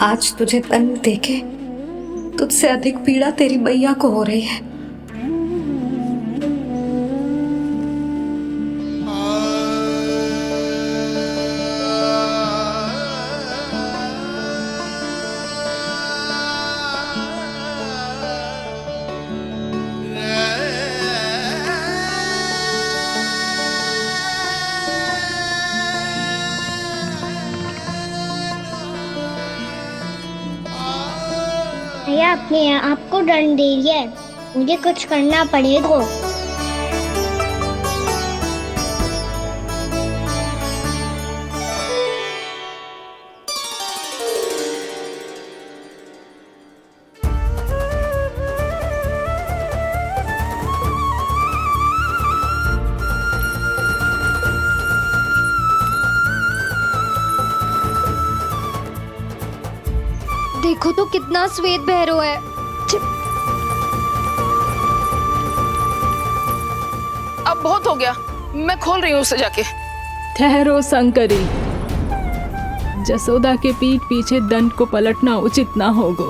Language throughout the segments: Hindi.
आज तुझे दंड देके तुझसे अधिक पीड़ा तेरी मैया को हो रही है। भैया अपने आपको दंड दे रही है, मुझे कुछ करना पड़ेगा। देखो तो कितना श्वेत भैरव है। अब बहुत हो गया, मैं खोल रही हूँ उसे जाके। ठहरो शंकरी, जसोदा के पीठ पीछे दंड को पलटना उचित ना होगा।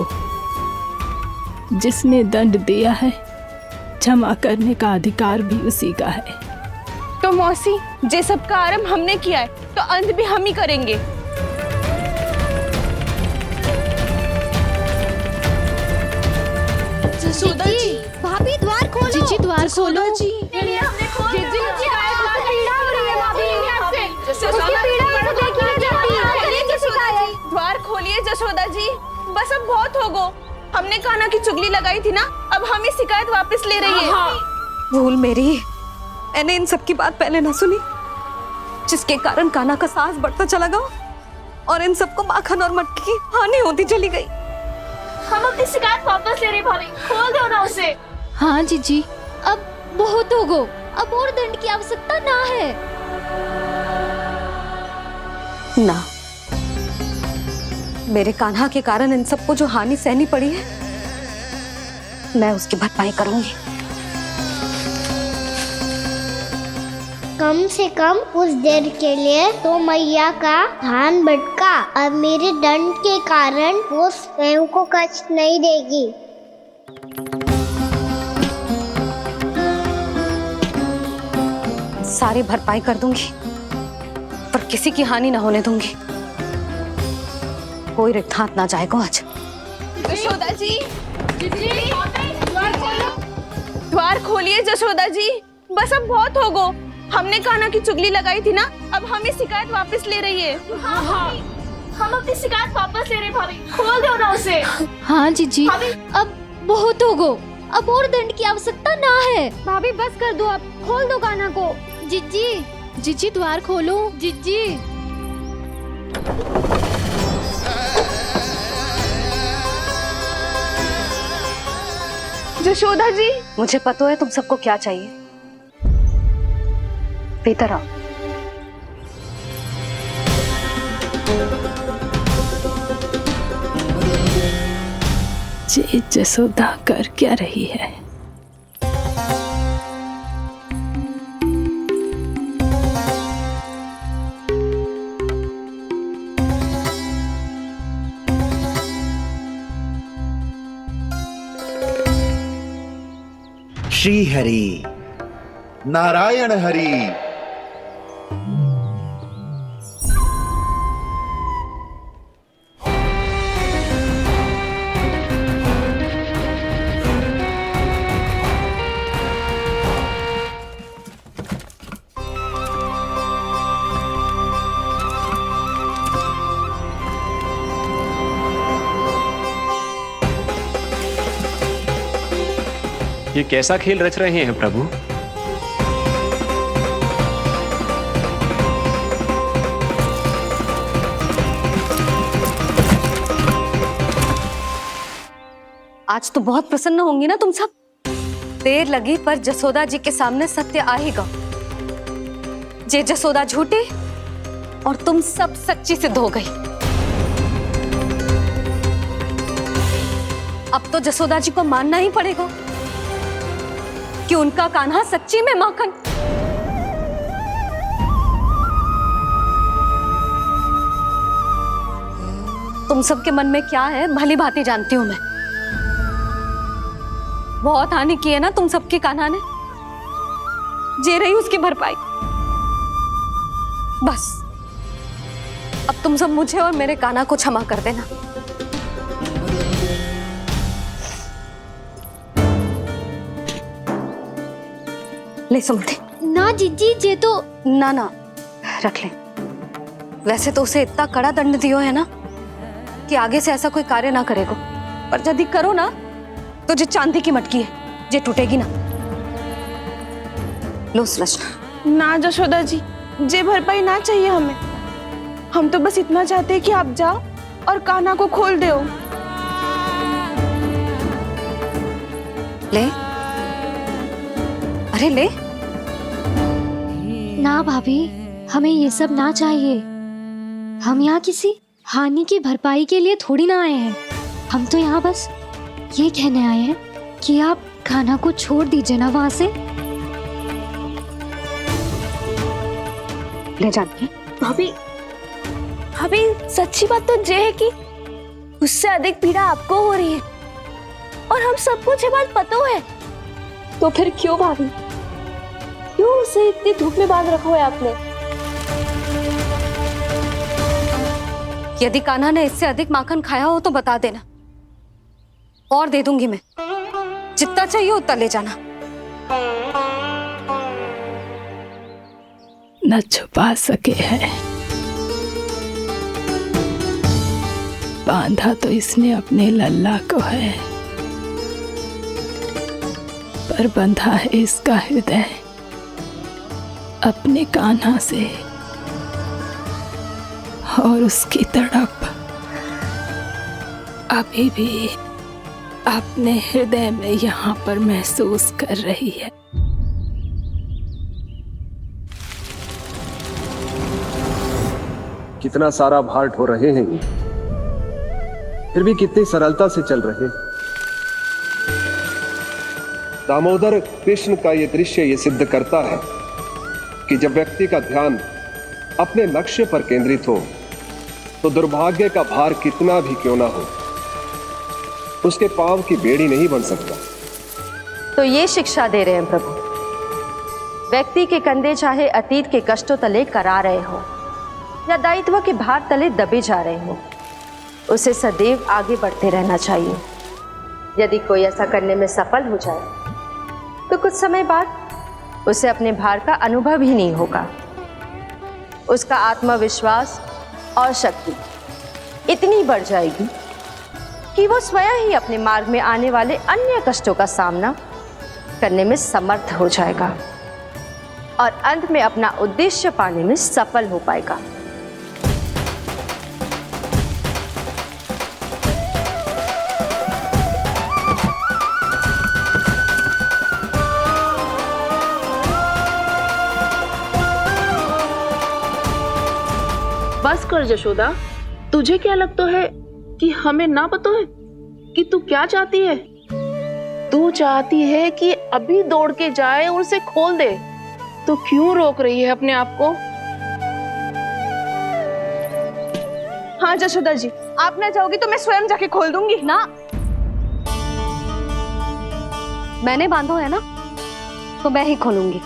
जिसने दंड दिया है क्षमा करने का अधिकार भी उसी का है। तो मौसी, जे सब का आरंभ हमने किया है तो अंत भी हम ही करेंगे। जसोदा जी, भाभी द्वार खोलो। जीजी द्वार खोलो। जी द्वार खोलिए जसोदा जी, बस अब बहुत हो गो। हमने कान्हा की चुगली लगाई थी ना, अब हम ये शिकायत वापस ले रही है। भूल मेरी, मैंने इन सब की बात पहले ना सुनी, जिसके कारण कान्हा का साहस बढ़ता चला गया और इन सबको माखन और मटकी की हानि होती चली गई। हम अपनी शिकायत वापस ले रहे भाभी, खोल दो ना उसे। हाँ जीजी, अब बहुत हो गो, अब और दंड की आवश्यकता ना है। ना, मेरे कान्हा के कारण इन सबको जो हानि सहनी पड़ी है, मैं उसकी भरपाई करूंगी। कम से कम उस देर के लिए तो मैया का ध्यान भटका, अब मेरे दंड के कारण वो स्वयं को कष्ट नहीं देगी। सारी भरपाई कर दूंगी, पर किसी की हानि ना होने दूंगी। कोई रिक्त हाथ ना जाएगा आज। जसोदा जी, द्वार खोलिए जसोदा जी, बस अब बहुत हो गो। हमने कान्हा की चुगली लगाई थी ना, अब हम ये शिकायत वापस ले रही है। हम अपनी शिकायत वापस ले रहे भाभी, खोल दो ना उसे। हाँ जीजी, अब बहुत हो गो, अब और दंड की आवश्यकता ना है। भाभी बस कर दो, अब खोल दो कान्हा को। जीजी, जीजी द्वार खोलो। जीजी जसोदा जी, मुझे पता है तुम सबको क्या चाहिए। भीतर आओ। ये जसोदा कर क्या रही है? श्री हरि नारायण हरि। ये कैसा खेल रच रहे हैं प्रभु? आज तो बहुत प्रसन्न होंगी ना तुम सब। देर लगी पर जसोदा जी के सामने सत्य आएगा। जे जसोदा झूठी और तुम सब सच्ची सिद्ध हो गई। अब तो जसोदा जी को मानना ही पड़ेगा कि उनका कान्हा सच्ची में माखन। तुम सबके मन में क्या है भली भांति जानती हूं मैं। बहुत हानि की है ना तुम सबकी कान्हा ने, जे रही उसकी भरपाई। बस अब तुम सब मुझे और मेरे कान्हा को क्षमा कर देना। ले सुमति। ना जीजी, जे तो ना ना रख ले। वैसे तो उसे इतना कड़ा दंड दियो है ना कि आगे से ऐसा कोई कार्य ना करेगो, पर यदि करो ना तो जो चांदी की मटकी है जे टूटेगी ना। लो सुलक्षणा। ना जशोदा जी, जे भरपाई ना चाहिए हमें। हम तो बस इतना चाहते हैं कि आप जाओ और कान्हा को खोल दो। ले, अरे ले। ना भाभी, हमें ये सब ना चाहिए। हम यहाँ किसी हानि की भरपाई के लिए थोड़ी ना आए हैं। हम तो यहाँ बस ये कहने आए हैं कि आप कान्हा को छोड़ दीजिए ना वहां से। ले जानकी। भाभी, भाभी सच्ची बात तो ये है कि उससे अधिक पीड़ा आपको हो रही है और हम सबको ये बात पता है। तो फिर क्यों भाभी, क्यों उसे इतनी धूप में बांध रखा है आपने? यदि कान्हा ने इससे अधिक माखन खाया हो तो बता देना, और दे दूंगी मैं। जितना चाहिए उतना ले जाना। न छुपा सके हैं, बांधा तो इसने अपने लल्ला को है, पर बंधा है इसका हृदय अपने कान्हा से। और उसकी तड़प अभी भी अपने हृदय में यहाँ पर महसूस कर रही है। कितना सारा भार ढो रहे हैं, फिर भी कितनी सरलता से चल रहे हैं। दामोदर कृष्ण का ये दृश्य ये सिद्ध करता है कि जब व्यक्ति का ध्यान अपने लक्ष्य पर केंद्रित हो तो दुर्भाग्य का भार कितना भी क्यों ना हो, उसके पांव की बेड़ी नहीं बन सकता। तो ये शिक्षा दे रहे हैं प्रभु, व्यक्ति के कंधे चाहे अतीत के कष्टों तले करा रहे हो या दायित्व के भार तले दबे जा रहे हो, उसे सदैव आगे बढ़ते रहना चाहिए। यदि कोई ऐसा करने में सफल हो जाए तो कुछ समय बाद उसे अपने भार का अनुभव ही नहीं होगा। उसका आत्मविश्वास और शक्ति इतनी बढ़ जाएगी कि वो स्वयं ही अपने मार्ग में आने वाले अन्य कष्टों का सामना करने में समर्थ हो जाएगा और अंत में अपना उद्देश्य पाने में सफल हो पाएगा। बस कर जशोदा, तुझे क्या लगता है कि हमें ना पता है कि तू क्या चाहती है? तू चाहती है कि अभी दौड़ के जाए और उसे खोल दे, तो क्यों रोक रही है अपने आप को? हाँ जशोदा जी, आप ना जाओगी तो मैं स्वयं जाके खोल दूंगी। ना, मैंने बांधो है ना तो मैं ही खोलूंगी।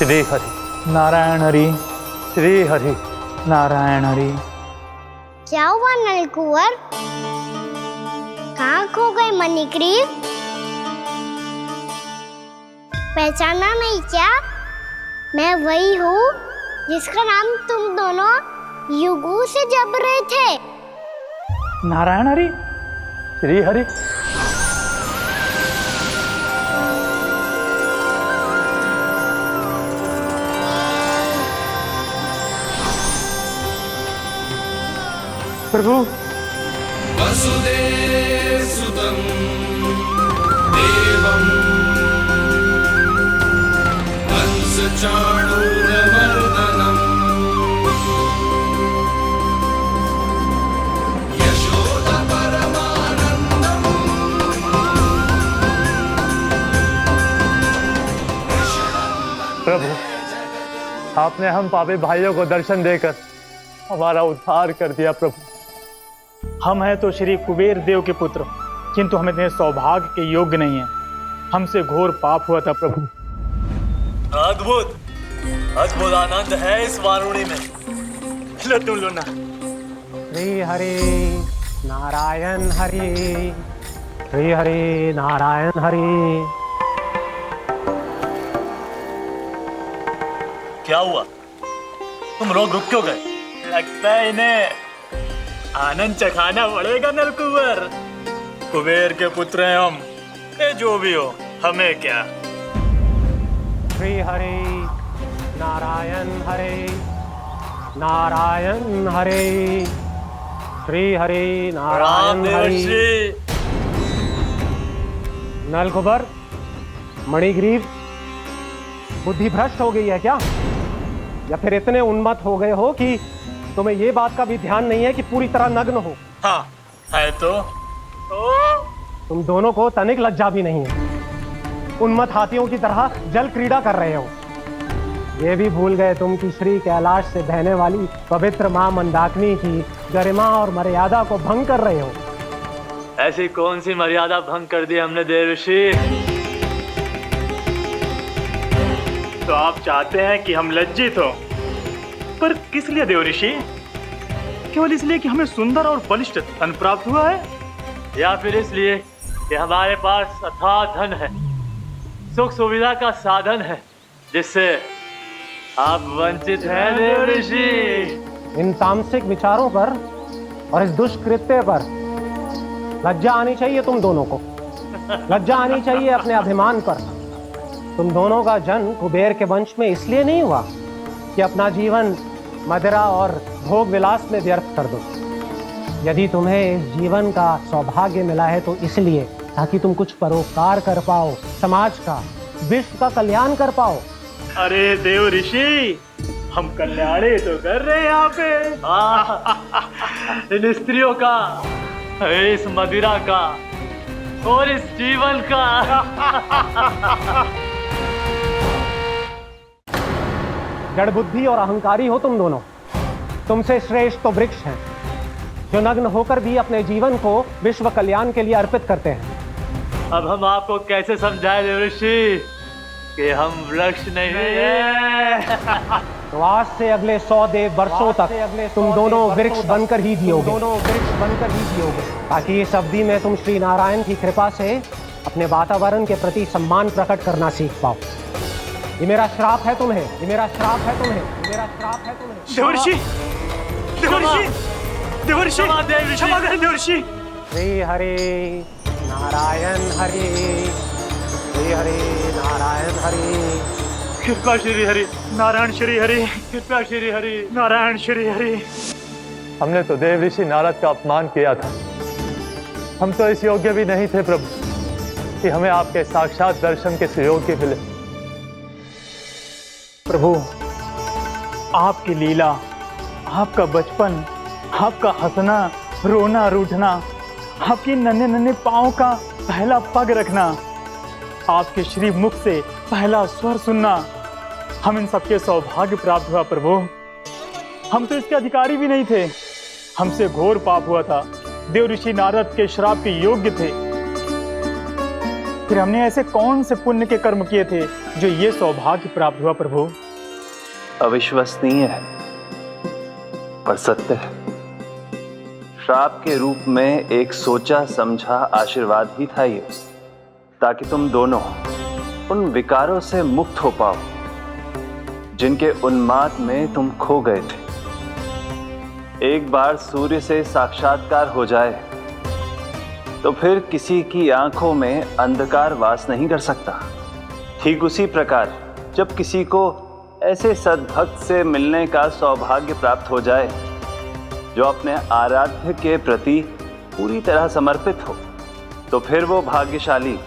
श्री हरि नारायण हरि, श्री हरि नारायण हरि। क्या हुआ नलकुंवर? कहाँ खो गए मणिग्रीव? पहचाना नहीं क्या? मैं वही हूँ जिसका नाम तुम दोनों युगों से जप रहे थे। नारायण हरि, श्री हरि। प्रभु, वसुदेव सुतं देवं कंसचाणूरमर्दनम् यशोदा परमानन्दम्। प्रभु, आपने हम पापी भाइयों को दर्शन देकर हमारा उद्धार कर दिया। प्रभु, हम हैं तो श्री कुबेर देव के पुत्र, किंतु हम इतने सौभाग्य के योग्य नहीं हैं। हमसे घोर पाप हुआ था प्रभु। अद्भुत अद्भुत आनंद है इस वारुणी में। लो तुम लो ना। श्री हरि नारायण हरि, श्री हरि नारायण हरि। क्या हुआ? तुम रोक रुक क्यों गए? लगता है इन्हें आनंद चखाना पड़ेगा नलकुबर। कुबेर के पुत्र हैं हम, ये जो भी हो हमें क्या। श्री हरि नारायण हरि, नारायण हरि, श्री हरि नारायण हरि। नलकुबर, मणिग्रीव, बुद्धि भ्रष्ट हो गई है क्या? या फिर इतने उन्मत्त हो गए हो कि तुम्हें ये बात का भी ध्यान नहीं है कि पूरी तरह नग्न हो? हाँ है तो तुम दोनों को तनिक लज्जा भी नहीं है। उन्मत्त हाथियों की तरह जल क्रीड़ा कर रहे हो। ये भी भूल गए तुम कि श्री कैलाश से बहने वाली पवित्र मां मंदाकिनी की गरिमा और मर्यादा को भंग कर रहे हो। ऐसी कौन सी मर्यादा भंग कर दी हमने देव ऋषि? तो आप चाहते हैं कि हम लज्जित हो, पर किस लिए देव ऋषि? केवल इसलिए कि हमें सुंदर और बलिष्ठ धन प्राप्त हुआ है, या फिर इसलिए कि हमारे पास अथाह धन है, सुख सुविधा का साधन है, जिससे आप वंचित हैं देव ऋषि? इन तामसिक विचारों पर और इस दुष्कृत्य पर लज्जा आनी चाहिए तुम दोनों को। लज्जा आनी चाहिए अपने अभिमान पर। तुम दोनों का जन्म कुबेर के वंश में इसलिए नहीं हुआ कि अपना जीवन मदिरा और भोग विलास में व्यर्थ कर दो। यदि तुम्हें इस जीवन का सौभाग्य मिला है तो इसलिए ताकि तुम कुछ परोपकार कर पाओ, समाज का, विश्व का कल्याण कर पाओ। अरे देव ऋषि, हम कल्याणी तो कर रहे हैं यहाँ पे। इन स्त्रियों का, इस मदिरा का और इस जीवन का। जड़ बुद्धि और अहंकारी हो तुम दोनों। तुमसे श्रेष्ठ तो वृक्ष हैं, जो नग्न होकर भी अपने जीवन को विश्व कल्याण के लिए अर्पित करते हैं। अब हम आपको कैसे समझाएं देव ऋषि कि हम वृक्ष नहीं हैं? तो आज से अगले 100 देव वर्षों तक तुम दोनों वृक्ष बनकर ही जियोगे, ताकि इस अवधि में तुम श्री नारायण की कृपा से अपने वातावरण के प्रति सम्मान प्रकट करना सीख पाओ। ये मेरा श्राप है तुम्हें, ये मेरा श्राप है तुम्हें, ये मेरा श्राप है तुम्हें। देवर्षि, देवर्षि, देवर्षि, क्षमा करें देवर्षि। श्री हरि नारायण हरि, श्री हरि नारायण हरि। कृपा श्री हरि नारायण श्री हरि, कृपा श्री हरि नारायण श्री हरि। हमने तो देव ऋषि नारद का अपमान किया था। हम तो इस योग्य भी नहीं थे प्रभु कि हमें आपके साक्षात दर्शन के सुयोग्य मिले। प्रभु, आपकी लीला, आपका बचपन, आपका हंसना, रोना, रूठना, आपकी नन्हे नन्हे पाँव का पहला पग रखना, आपके श्री मुख से पहला स्वर सुनना, हम इन सबके सौभाग्य प्राप्त हुआ प्रभु। हम तो इसके अधिकारी भी नहीं थे। हमसे घोर पाप हुआ था, देव ऋषि नारद के श्राप के योग्य थे। फिर हमने ऐसे कौन से पुण्य के कर्म किए थे जो ये सौभाग्य प्राप्त हुआ प्रभु? अविश्वसनीय है पर सत्य है। श्राप के रूप में एक सोचा समझा आशीर्वाद ही था ये, ताकि तुम दोनों उन विकारों से मुक्त हो पाओ जिनके उन्माद में तुम खो गए थे। एक बार सूर्य से साक्षात्कार हो जाए तो फिर किसी की आंखों में अंधकार वास नहीं कर सकता। ठीक उसी प्रकार जब किसी को ऐसे सद्भक्त से मिलने का सौभाग्य प्राप्त हो जाए जो अपने आराध्य के प्रति पूरी तरह समर्पित हो, तो फिर वो भाग्यशाली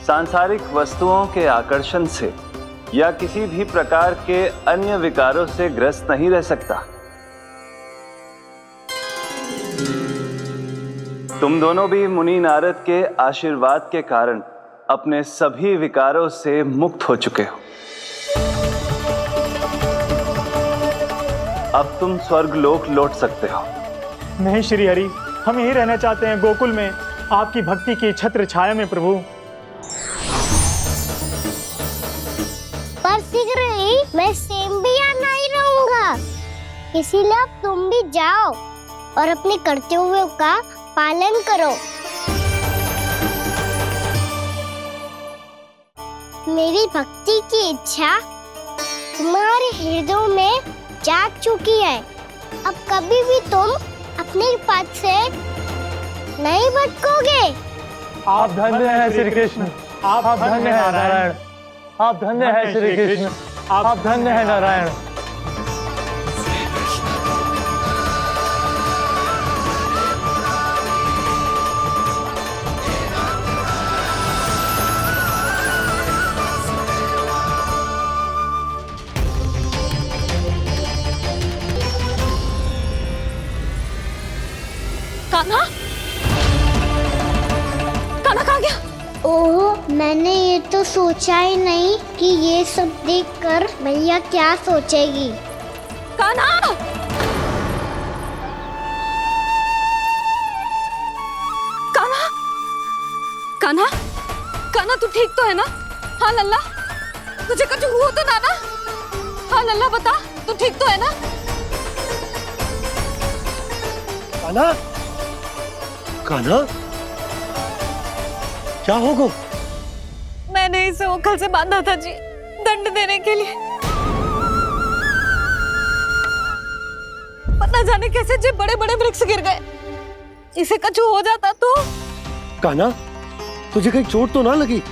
सांसारिक वस्तुओं के आकर्षण से या किसी भी प्रकार के अन्य विकारों से ग्रस्त नहीं रह सकता। तुम दोनों भी मुनि नारद के आशीर्वाद के कारण अपने सभी विकारों से मुक्त हो चुके हो। अब तुम स्वर्गलोक लौट सकते हो। नहीं श्री हरि, हम यहीं रहना चाहते हैं, गोकुल में, आपकी भक्ति की छत्र छाया में प्रभु। पर शीघ्र ही मैं सेम्बिया नहीं रहूंगा, इसीलिए अब तुम भी जाओ और अपने कर्तव्यों का पालन करो। मेरी भक्ति की इच्छा तुम्हारे हृदय में जाग चुकी है। अब कभी भी तुम अपने पद से नहीं भटकोगे। आप धन्य हैं श्री कृष्ण, आप धन्य हैं नारायण, आप धन्य हैं श्री कृष्ण, आप धन्य हैं नारायण। कान्हा, कान्हा कहाँ गया? ओह, मैंने ये तो सोचा ही नहीं कि ये सब देखकर भैया क्या सोचेगी। कान्हा! कान्हा! कान्हा! कान्हा, तू ठीक तो है ना? हाँ लल्ला, तुझे कुछ हुआ तो ना? हाँ लल्ला, बता, तू ठीक तो है ना? कान्हा, कान्हा, क्या होगा? मैंने इसे ओखल से बांधा था जी, दंड देने के लिए। पता जाने कैसे जे बड़े बड़े वृक्ष गिर गए। इसे कुछ हो जाता तो? कान्हा, तुझे कहीं चोट तो ना लगी?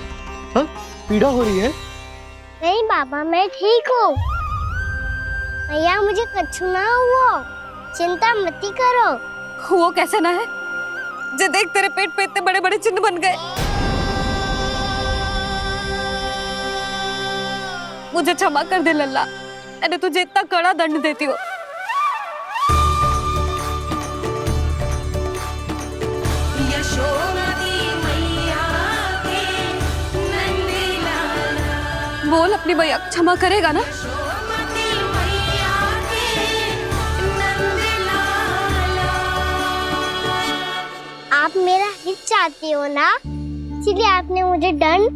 हाँ, पीड़ा हो रही है? नहीं बाबा, मैं ठीक हूँ। भैया, मुझे कुछ ना हुआ, चिंता मत करो। वो कैसे ना है? जे देख, तेरे पेट पे इतने बड़े बड़े चिन्ह बन गए। मुझे क्षमा कर दे लल्ला, मैंने तुझे इतना कड़ा दंड देती हूँ। बोल, अपनी भैया क्षमा करेगा ना? आप मेरा हित चाहते हो ना, इसलिए आपने मुझे दंड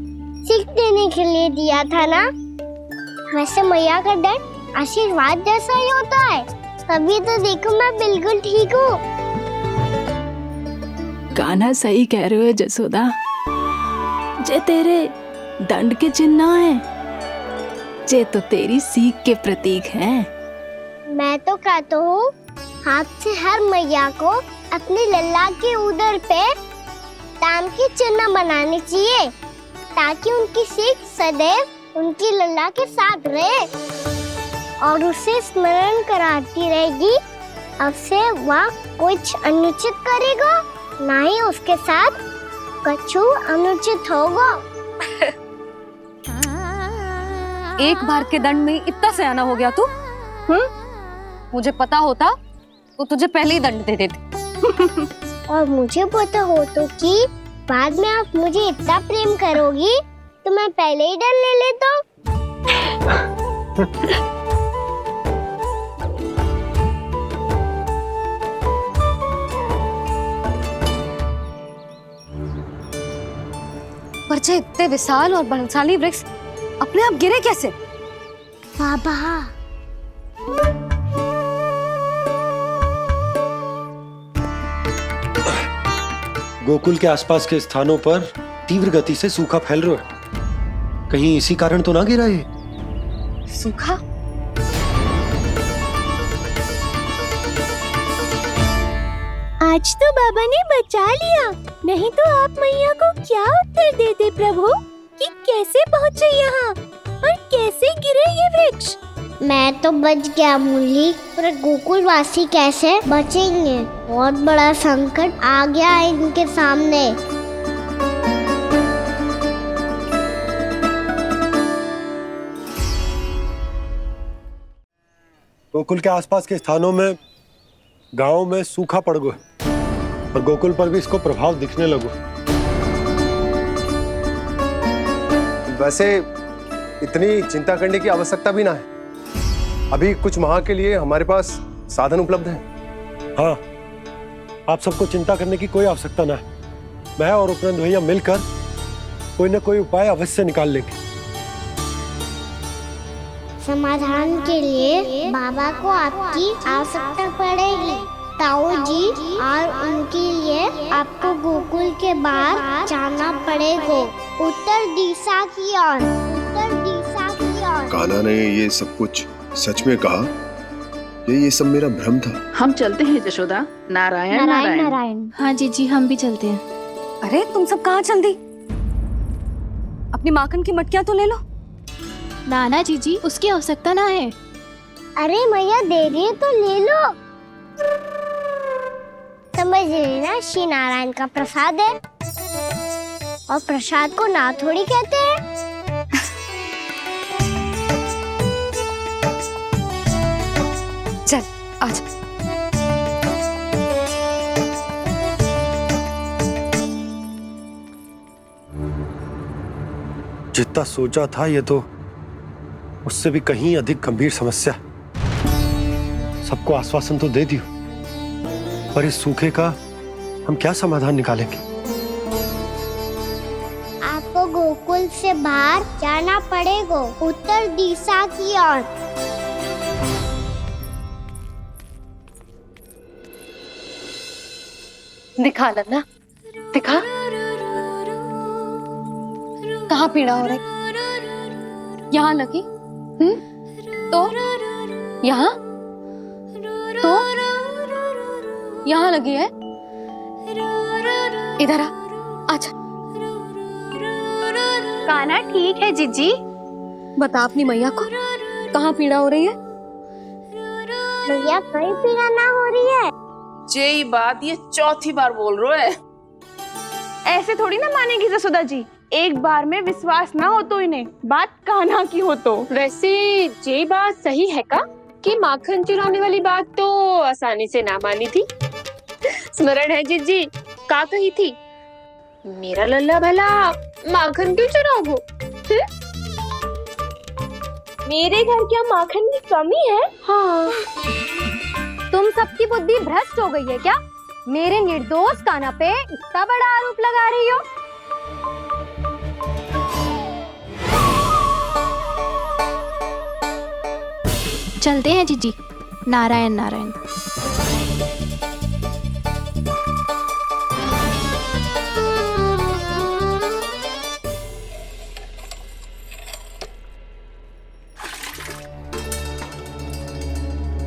सीख देने के लिए दिया था ना। वैसे मैया का दंड आशीर्वाद जैसा ही होता है, तभी तो देखो मैं बिल्कुल ठीक हूँ। कान्हा, सही कह रहे हो जसोदा, जे तेरे दंड के चिन्ह है, जे तो तेरी सीख के प्रतीक हैं। मैं तो कहता हूँ, हाथ से हर मैया को अपने लल्ला के उदर पे ताम के चिन्ह बनाने चाहिए, ताकि उनकी सीख सदैव उनकी लल्ला के साथ रहे और उसे स्मरण कराती रहेगी। अब से वह कुछ अनुचित करेगा, ना ही उसके साथ कुछ अनुचित होगा। एक बार के दंड में इतना सयाना हो गया तू? मुझे पता होता तो तुझे पहले ही दंड दे देती। और मुझे पता हो तो कि बाद में आप मुझे इतना प्रेम करोगी तो मैं पहले ही डर ले लेता। पर जे इतने विशाल और बलशाली वृक्ष अपने आप गिरे कैसे? बाबा, गोकुल के आसपास के स्थानों पर तीव्र गति से सूखा फैल रहा है। कहीं इसी कारण तो ना गिरा ये? सूखा? आज तो बाबा ने बचा लिया, नहीं तो आप मैया को क्या उत्तर देते प्रभु कि कैसे पहुँचे यहाँ और कैसे गिरे ये वृक्ष। मैं तो बच गया मुरली, पर गोकुल वासी कैसे बचेंगे? बहुत बड़ा संकट आ गया है इनके सामने। गोकुल के आसपास के स्थानों में, गांवों में सूखा पड़ गया और गोकुल पर भी इसको प्रभाव दिखने लगो। वैसे इतनी चिंता करने की आवश्यकता भी ना है। अभी कुछ माह के लिए हमारे पास साधन उपलब्ध है। हाँ, आप सबको चिंता करने की कोई आवश्यकता ना है। मैं और उपनंद भैया मिलकर कोई ना कोई उपाय अवश्य निकाल लेंगे। समाधान के लिए बाबा को आपकी आवश्यकता पड़ेगी। ताऊ जी और उनके लिए आपको गोकुल के बाहर जाना पड़ेगा, उत्तर दिशा की ओर, उत्तर दिशा की ओर। कान्हा ने ये सब कुछ सच में कहा? ये सब मेरा भ्रम था? हम चलते हैं जशोदा। नारायण नारायण नारायण। हाँ जीजी, हम भी चलते हैं। अरे तुम सब कहाँ चल दी? अपनी माखन की मटकियाँ तो ले लो। नाना जीजी, उसकी आवश्यकता ना है। अरे मैया दे रही है तो ले लो। समझ लेना, श्री नारायण का प्रसाद है और प्रसाद को ना थोड़ी कहते हैं। चल आज। जितना सोचा था ये तो उससे भी कहीं अधिक गंभीर समस्या। सबको आश्वासन तो दे दियो, पर इस सूखे का हम क्या समाधान निकालेंगे? आपको गोकुल से बाहर जाना पड़ेगा, उत्तर दिशा की ओर। दिखा लन्ना, दिखा। कहाँ पीड़ा हो रही? यहाँ लगी? तो यहाँ? तो यहाँ लगी है? इधर आ, आजा। कान्हा ठीक है जीजी। बता अपनी मैया को कहाँ पीड़ा हो रही है? मैया कहीं पीड़ा ना हो रही है। ये बात ये चौथी बार बोल रहे है। ऐसे थोड़ी ना मानेगी जसोदा जी। एक बार में विश्वास ना हो तो इन्हें, बात कान्हा की हो तो। वैसे ये बात सही है का कि माखन चुराने वाली बात तो आसानी से ना मानी थी। स्मरण है जीजी, का कही थी? मेरा लल्ला भला माखन क्यों चुराओगे? मेरे घर क्या माखन की कमी है? हाँ। तुम सबकी बुद्धि भ्रष्ट हो गई है क्या? मेरे निर्दोष कान्हा पे इतना बड़ा आरोप लगा रही हो? चलते हैं जीजी। नारायण नारायण।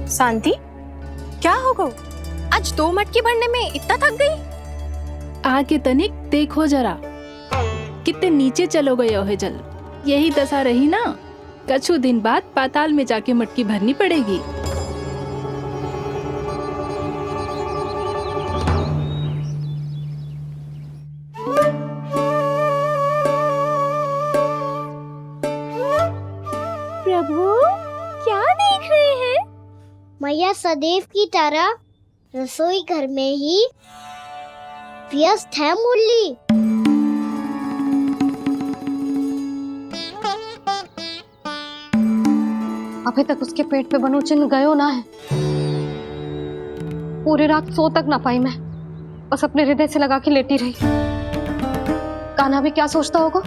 शांति, क्या हो गया? आज 2 मटकी भरने में इतना थक गई? आके तनिक देखो जरा, कितने नीचे चलो गए हो जल। यही दशा रही ना, कछु दिन बाद पाताल में जाके मटकी भरनी पड़ेगी। प्रभु क्या देख रहे हैं? मैया सदैव की तरह रसोई घर में ही व्यस्त है मुरली। अभी तक उसके पेट पे बनो चिन्ह गयो ना है। पूरी रात सो तक ना पाई मैं, बस अपने हृदय से लगा के लेटी रही। कान्हा भी क्या सोचता होगा?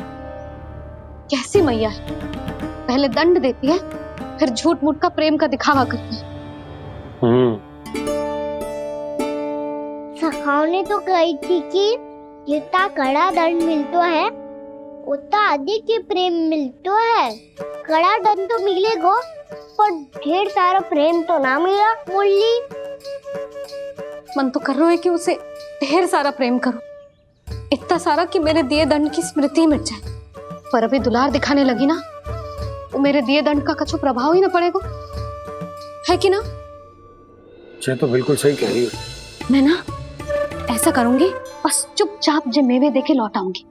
कैसी मैया है, पहले दंड देती है, फिर झूठ मूठ का प्रेम का दिखावा करती है। सखाओ ने तो कही थी कि जितना कड़ा दंड मिलता है उतना अधिक के प्रेम मिलतो है। कड़ा दन तो मिलेगो पर ढेर सारा प्रेम तो ना मिला। मुरली मन तो कर रहा है कि उसे ढेर सारा प्रेम करो, इतना सारा कि मेरे दिए दंड की स्मृति मिट जाए। पर अभी दुलार दिखाने लगी ना तो मेरे दिए दंड का कछु प्रभाव ही ना पड़ेगा, है कि ना? ये तो बिल्कुल सही कह रही हो। मैं ना ऐसा करूंगी, बस चुपचाप जे मेवे देखे लौट आऊंगी।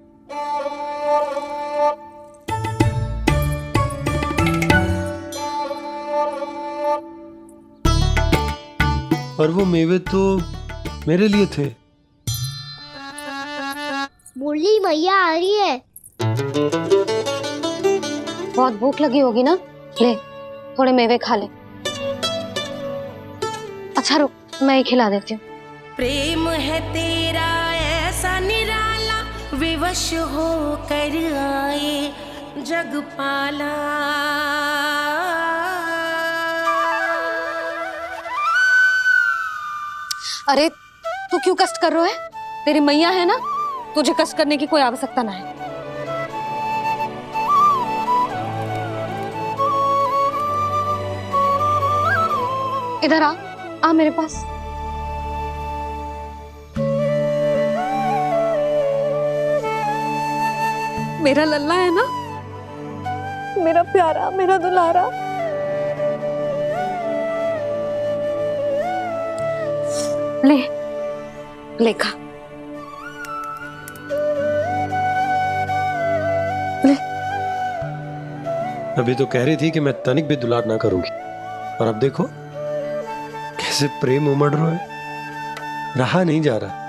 पर वो मेवे तो मेरे लिए थे। मुरली मैया आ रही है। बहुत भूख लगी होगी ना, ले थोड़े मेवे खा ले। अच्छा रुक, मैं ही खिला देती हूँ। प्रेम है तेरा ऐसा निराला, विवश हो कर आए जग पाला। अरे तू क्यों कष्ट कर रहा है? तेरी मैया है ना, तुझे कष्ट करने की कोई आवश्यकता ना है। इधर आ मेरे पास। मेरा लल्ला है ना, मेरा प्यारा, मेरा दुलारा। ले ले खा ले। अभी तो कह रही थी कि मैं तनिक भी दुलार ना करूंगी, और अब देखो कैसे प्रेम उमड़ रहा है, रहा नहीं जा रहा।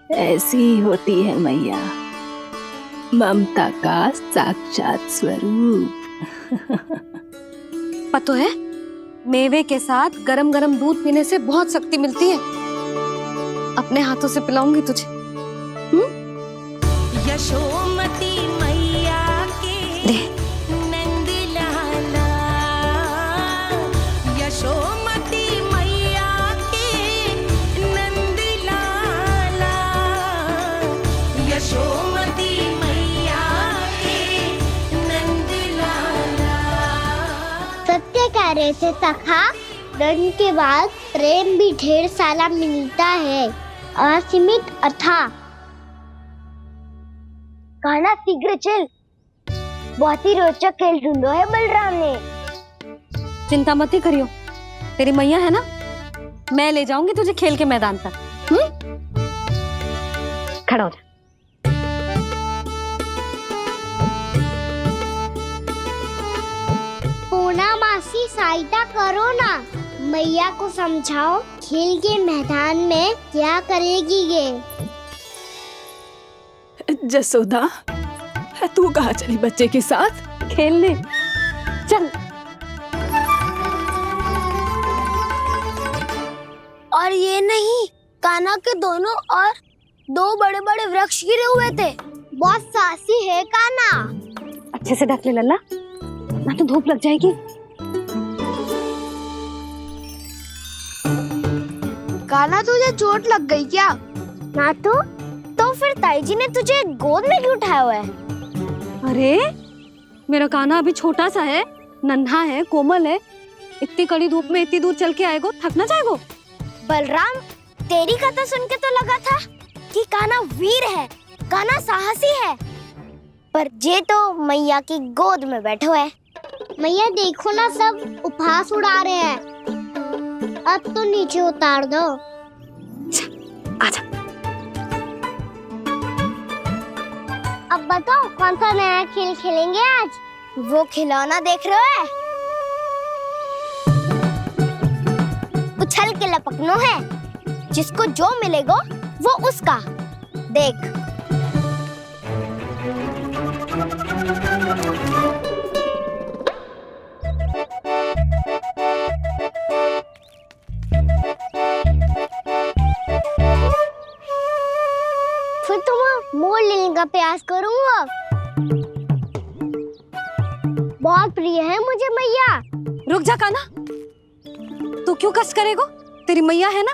ऐसी ही होती है मैया, ममता का साक्षात स्वरूप। पता है, मेवे के साथ गरम गरम दूध पीने से बहुत शक्ति मिलती है। अपने हाथों से पिलाऊंगी तुझे। यशोमती मैया के नंद लाला, यशोमती मैया के नंद लाला, यशोमती मैया के नंद लाला। सत्य कह रहे थे सखा, दंड के बाद प्रेम भी ढेर सारा मिलता है, असीमित अथाह। कहना शीघ्र चल, बहुत ही रोचक खेल ढूंढो है बलराम ने। चिंता मत ही करियो, तेरी मैया है ना, मैं ले जाऊंगी तुझे खेल के मैदान तक। खड़ा हो जा। पूना मासी सहायता करो ना, मैया को समझाओ खेल के मैदान में क्या करेगी ये। जसोदा, तू कहाँ चली बच्चे के साथ? खेलने चल। और ये नहीं, कान्हा के दोनों और दो बड़े बड़े वृक्ष गिरे हुए थे। बहुत साहसी है कान्हा। अच्छे से ढक ले लल्ला, ना तो धूप लग जाएगी। कान्हा तुझे चोट लग गई क्या? ना तो फिर ताई जी ने तुझे गोद में क्यों उठाया हुआ है? अरे मेरा कान्हा अभी छोटा सा है, नन्हा है, कोमल है। इतनी कड़ी धूप में इतनी दूर चल के आएगो, थक ना जाएगो। बलराम, तेरी कथा सुन के तो लगा था कि कान्हा वीर है, कान्हा साहसी है, पर ये तो मैया की गोद में बैठो है। मैया देखो ना, सब उपहास उड़ा रहे हैं। अब तो नीचे उतार दो। आजा। अब बताओ कौन सा नया खेल खेलेंगे आज? वो खिलौना देख रहे हो? उछल के लपकनो है, जिसको जो मिलेगा वो उसका। देख। फिर तुम मोड़ लेने का प्रयास करूंगा। बहुत प्रिय है मुझे मैया। रुक जा कान्हा, तू क्यों कष्ट करेगो? तेरी मैया है ना।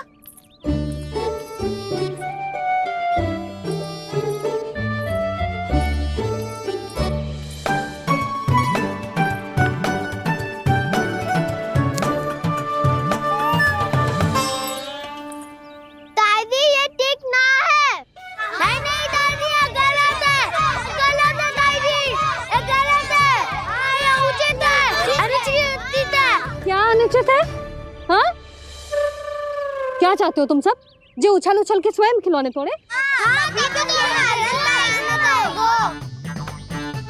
क्या चाहते हो तुम सब? जो उछल उछल के स्वयं खिलौने तोड़े?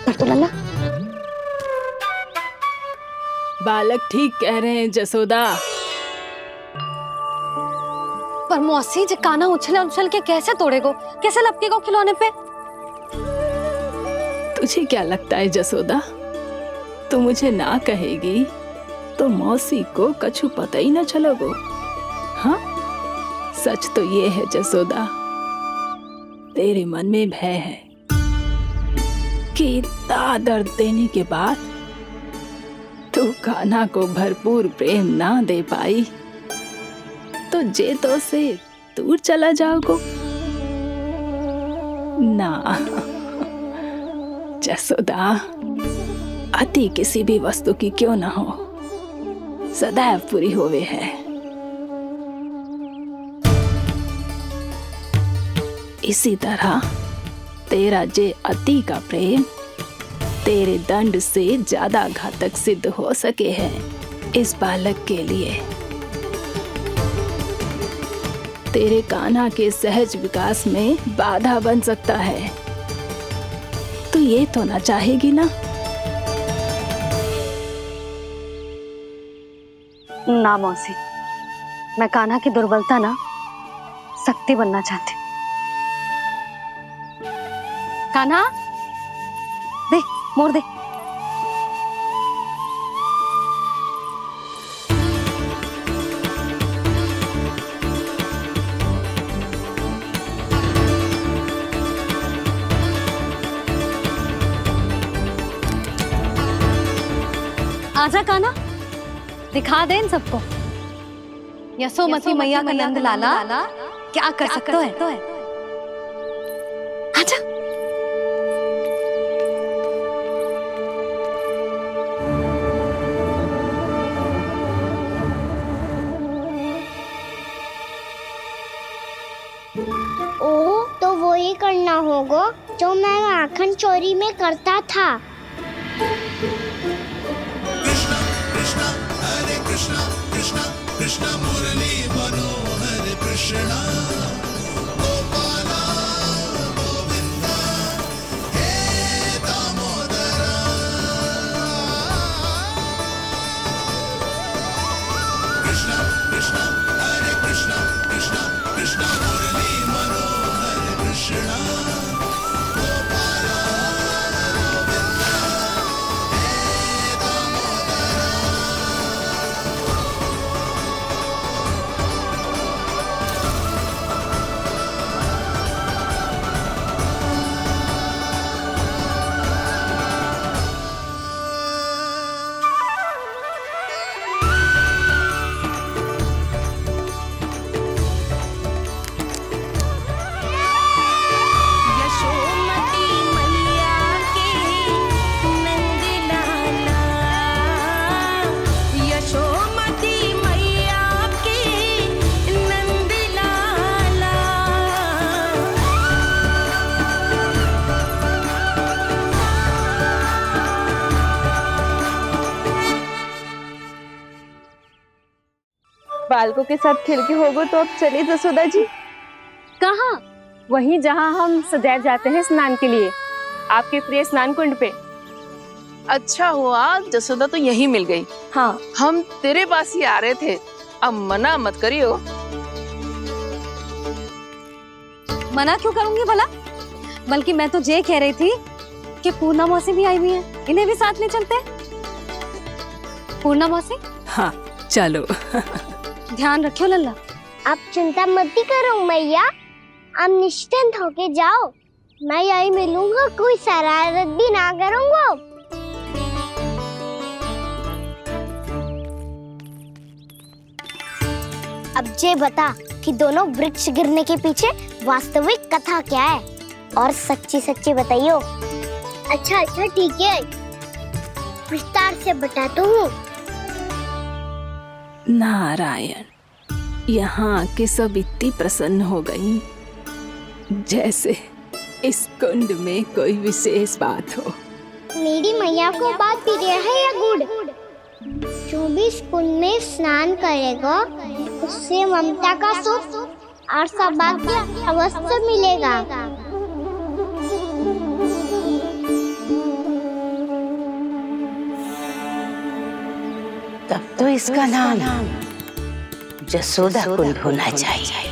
कर तो लल्ला। बालक ठीक कह रहे हैं जसोदा। पर मौसी जे काना उछल उछल के कैसे तोड़ेगो, कैसे लपकेगो खिलौने पे? तुझे क्या लगता है जसोदा, तू मुझे ना कहेगी तो मौसी को कछु पता ही न चलोगो। हाँ, सच तो ये है जसोदा, तेरे मन में भय है कि इतना दर्द देने के बाद तू कान्हा को भरपूर प्रेम ना दे पाई तो जेतो से दूर चला जाओगो ना। जसोदा, अति किसी भी वस्तु की क्यों ना हो, सदैव पूरी होवे है। इसी तरह तेरा जे अति का प्रेम तेरे दंड से ज्यादा घातक सिद्ध हो सके है इस बालक के लिए। तेरे कान्हा के सहज विकास में बाधा बन सकता है। तू ये तो ना चाहेगी ना? ना मौसी, मैं कान्हा की दुर्बलता ना शक्ति बनना चाहती। कान्हा, दे मोड़ दे। आजा कान्हा, दिखा दे इन सबको यशोमती मैया का नंद लाला क्या कर सकता है। आजा। ओ, तो वो ही करना होगा जो मैं माखन चोरी में करता था। कृष्णा कृष्णा कृष्णा मुरली मनोहर कृष्णा गोपाला गोविंदा हे दामोदरा। कृष्णा कृष्णा हरे कृष्णा कृष्णा कृष्णा मुरली मनोहर कृष्णा गोपाला गोविंदा हे दामोदरा। यशोमती मैया के नंद लाला, यशोमती मैया के नंद लाला। बालकों के साथ खेल के होगो तो अब चलिए जसोदा जी। कहाँ? वहीं जहाँ हम सदैव जाते हैं स्नान के लिए, आपके प्रिय स्नान कुंड पे। अच्छा हुआ जसोदा तो यहीं मिल गई। हाँ, हम तेरे पास ही आ रहे थे, अब मना मत करियो। मना क्यों करूंगी भला? बल्कि मैं तो ये कह रही थी कि पूर्णा मौसी भी आई हुई है, इन्हें भी साथ ले चलते हैं। पूर्णा मौसी, हाँ चलो। ध्यान रखियो लल्ला। आप चिंता मत करो मैया, आप निश्चिंत होके जाओ, मैं यही मिलूंगा, कोई शरारत भी ना करूंगा। अब ये बता कि दोनों वृक्ष गिरने के पीछे वास्तविक कथा क्या है, और सच्ची सच्ची बताइयो। अच्छा अच्छा ठीक है, विस्तार से बताता हूँ। नारायण, यहाँ के सब इतनी प्रसन्न हो गई जैसे इस कुंड में कोई विशेष बात हो। मेरी मैया को बात प्रिय है या गुड़? जो भी इस कुंड में स्नान करेगा उससे ममता का सुख और सौभाग्य अवश्य मिलेगा। तब तो इसका नाम जसोदा कुंड होना चाहिए।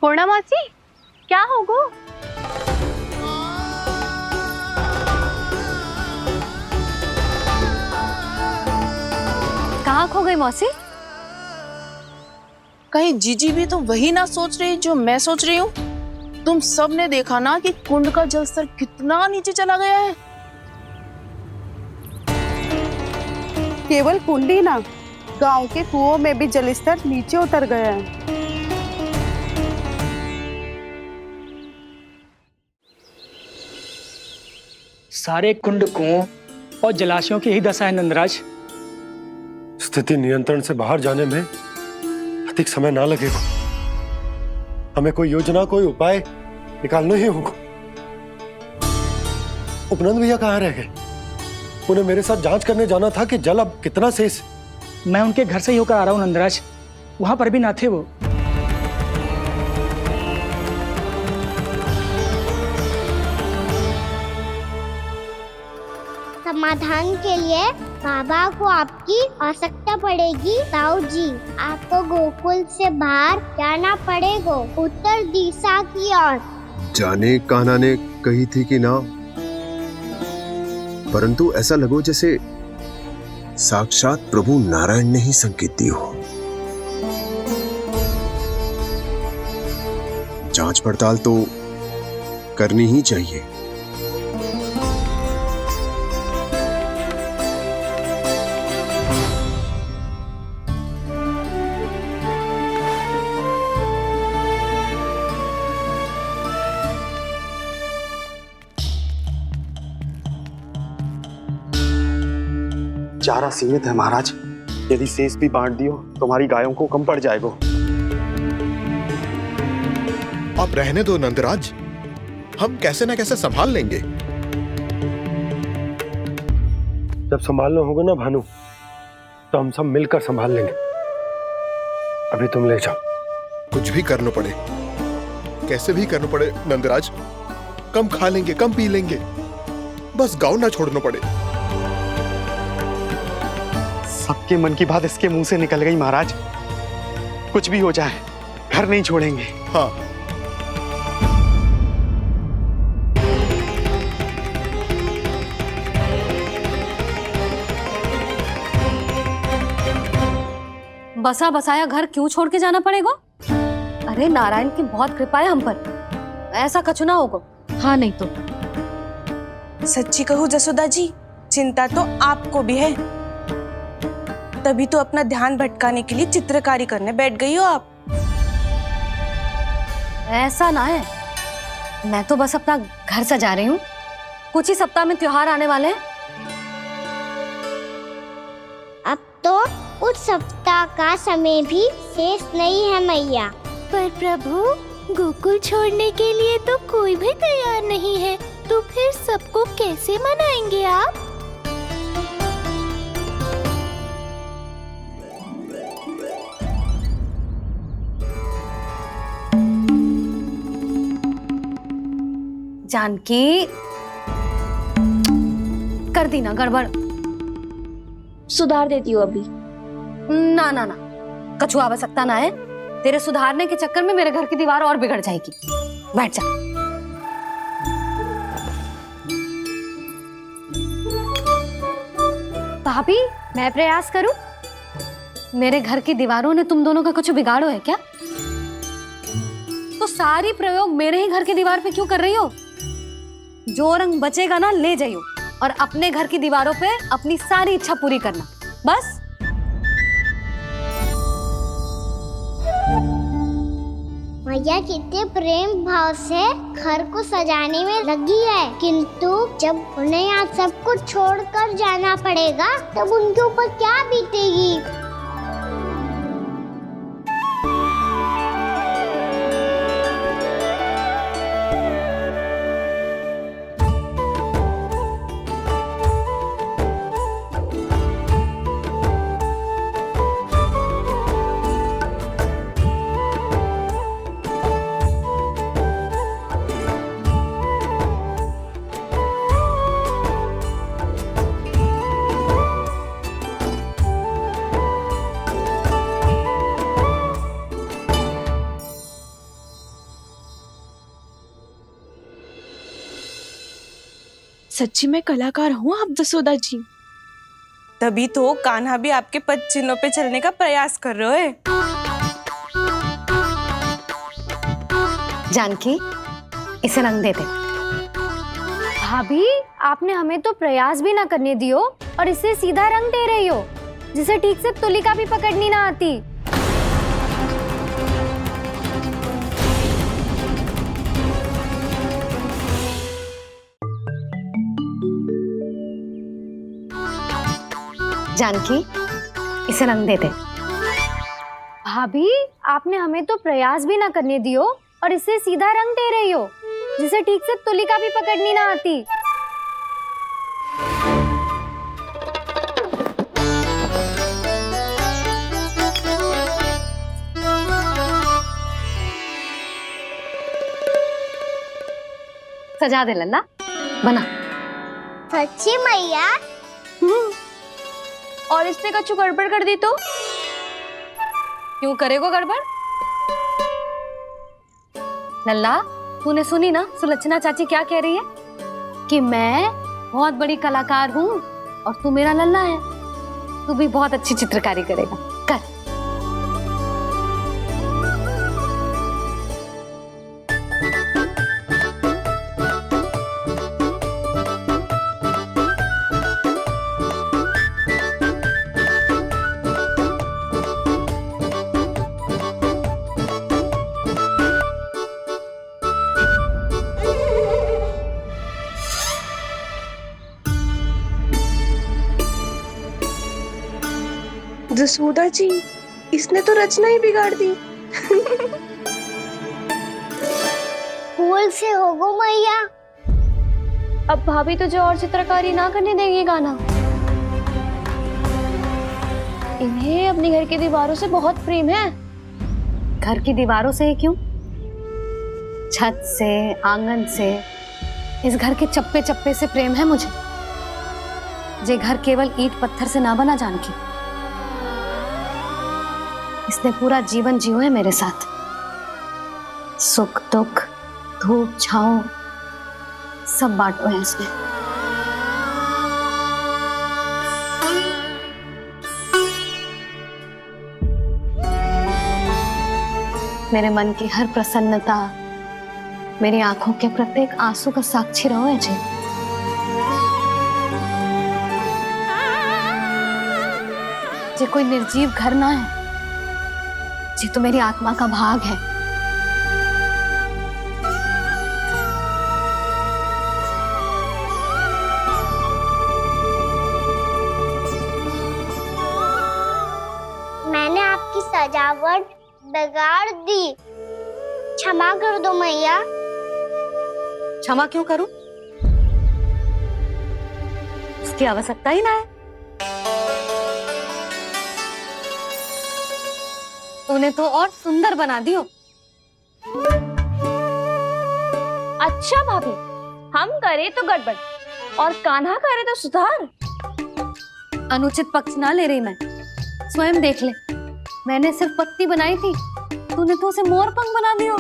पूर्णा मौसी, क्या होगो? कहाँ खो गई मौसी? कहीं जीजी भी तो वही ना सोच रही जो मैं सोच रही हूँ? तुम सब ने देखा ना कि कुंड का जलस्तर कितना नीचे चला गया है। केवल कुंड ही ना, गांव के कुओं में भी जलस्तर नीचे उतर गया है। सारे कुंड कुओं और जलाशयों की ही दशा है नंदराज। स्थिति नियंत्रण से बाहर जाने में अधिक समय ना लगेगा। हमें कोई योजना, कोई उपाय निकालना ही होगा। उपनंद भैया कहाँ रह गए? उन्हें मेरे साथ जांच करने जाना था कि जल अब कितना शेष। मैं उनके घर से ही होकर आ रहा हूँ नंदराज, वहां पर भी ना थे वो। समाधान के लिए बाबा को आपकी आवश्यकता पड़ेगी। ताऊ जी, आपको गोकुल से बाहर जाना पड़ेगा, उत्तर दिशा की ओर। जाने कान्हा ने कही थी कि ना, परंतु ऐसा लगो जैसे साक्षात प्रभु नारायण ने ही संकेत दी हो। जांच पड़ताल तो करनी ही चाहिए। चारा सीमित है महाराज, यदि शेष भी बांट दियो तो हमारी गायों को कम पड़ जाएगा। आप रहने दो नंदराज, हम कैसे ना कैसे संभाल लेंगे। जब संभालना होगा ना भानु, तो हम सब मिलकर संभाल लेंगे। अभी तुम ले जाओ। कुछ भी करना पड़े, कैसे भी करना पड़े नंदराज, कम खा लेंगे, कम पी लेंगे, बस गाँव ना छोड़ना पड़े। सबके मन की बात इसके मुंह से निकल गई महाराज। कुछ भी हो जाए, घर नहीं छोड़ेंगे। हाँ, बसा बसाया घर क्यों छोड़ के जाना पड़ेगा? अरे नारायण की बहुत कृपा है हम पर, ऐसा कछु ना होगा। हाँ नहीं तो। सच्ची कहूँ जसोदा जी, चिंता तो आपको भी है, तभी तो अपना ध्यान भटकाने के लिए चित्रकारी करने बैठ गई हो आप। ऐसा ना है, मैं तो बस अपना घर सजा रही हूँ। कुछ ही सप्ताह में त्योहार आने वाले हैं। अब तो उस सप्ताह का समय भी शेष नहीं है मैया। पर प्रभु, गोकुल छोड़ने के लिए तो कोई भी तैयार नहीं है, तो फिर सबको कैसे मनाएंगे आप? जानकी, कर दी ना गड़बड़। सुधार देती हूँ अभी। ना ना ना, कछु आवश्यकता ना है। तेरे सुधारने के चक्कर में मेरे घर की दीवार और बिगड़ जाएगी। बैठ जा। भाभी, मैं प्रयास करूं? मेरे घर की दीवारों ने तुम दोनों का कुछ बिगाड़ो है क्या? तो सारी प्रयोग मेरे ही घर की दीवार पे क्यों कर रही हो? जो रंग बचेगा ना ले जाइयो, और अपने घर की दीवारों पे अपनी सारी इच्छा पूरी करना, बस। मैया कितने प्रेम भाव से घर को सजाने में लगी है, किंतु जब उन्हें यहाँ सब कुछ छोड़कर जाना पड़ेगा तब उनके ऊपर क्या बीतेगी। सच्ची में कलाकार हूँ आप जसोदा जी। तभी तो कान्हा भी आपके पद चिन्हों पे चलने का प्रयास कर रहे है। जानकी, इसे रंग दे दे। भाभी, आपने हमें तो प्रयास भी ना करने दियो और इसे सीधा रंग दे रही हो, जिसे ठीक से तुलिका भी पकड़नी ना आती। जानकी, इसे रंग दे दे। भाभी, आपने हमें तो प्रयास भी ना करने दियो और इसे सीधा रंग दे रही हो, जिसे ठीक से तुलिका भी पकड़नी ना आती। सजा दे लल्ला, बना। सच्ची मैया? और इसने कछु गड़बड़ कर दी तो? क्यों करेगो गड़बड़? लल्ला, तूने सुनी ना सुलक्षणा चाची क्या कह रही है? कि मैं बहुत बड़ी कलाकार हूँ और तू मेरा लल्ला है। तू भी बहुत अच्छी चित्रकारी करेगा, कर। जसोदा जी, इसने तो रचना ही बिगाड़ दी। फूल से होगो मैया। अब भाभी तुझे और चित्रकारी ना करने देगी गाना। इन्हें अपने घर की दीवारों से बहुत प्रेम है। घर की दीवारों से ही क्यों? छत से, आंगन से, इस घर के चप्पे चप्पे से प्रेम है मुझे। ये घर केवल ईंट पत्थर से ना बना जानकी। इसने पूरा जीवन जियो है मेरे साथ। सुख दुख, धूप छांव सब बांटो है इसने। मेरे मन की हर प्रसन्नता, मेरी आंखों के प्रत्येक आंसू का साक्षी रहो है जी। ये कोई निर्जीव घर ना है, ये तो मेरी आत्मा का भाग है। मैंने आपकी सजावट बिगाड़ दी, क्षमा कर दो मैया। क्षमा क्यों करूं? उसकी आवश्यकता ही ना है। तूने तो और सुंदर बना दियो। अच्छा भाभी, हम करे तो गड़बड़ और कान्हा करे तो सुधार। अनुचित पक्ष ना ले रही मैं, स्वयं देख ले। मैंने सिर्फ पत्ती बनाई थी, तूने तो उसे मोर पंख बना दियो।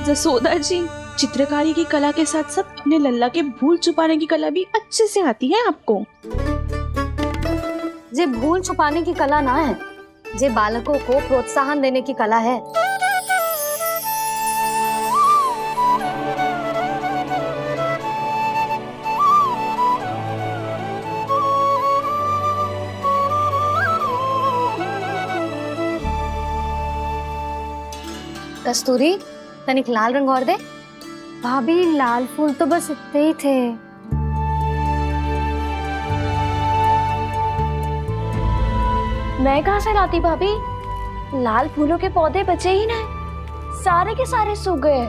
जसोदा जी, चित्रकारी की कला के साथ साथ अपने लल्ला के भूल छुपाने की कला भी अच्छे से आती है आपको। ये भूल छुपाने की कला ना है, ये बालकों को प्रोत्साहन देने की कला है। कस्तूरी, तनिक लाल रंग और दे। भाभी, लाल फूल तो बस इतने ही थे। मैं कहाँ से लाती भाभी? लाल फूलों के पौधे बचे ही ना, सारे के सारे सूख गए।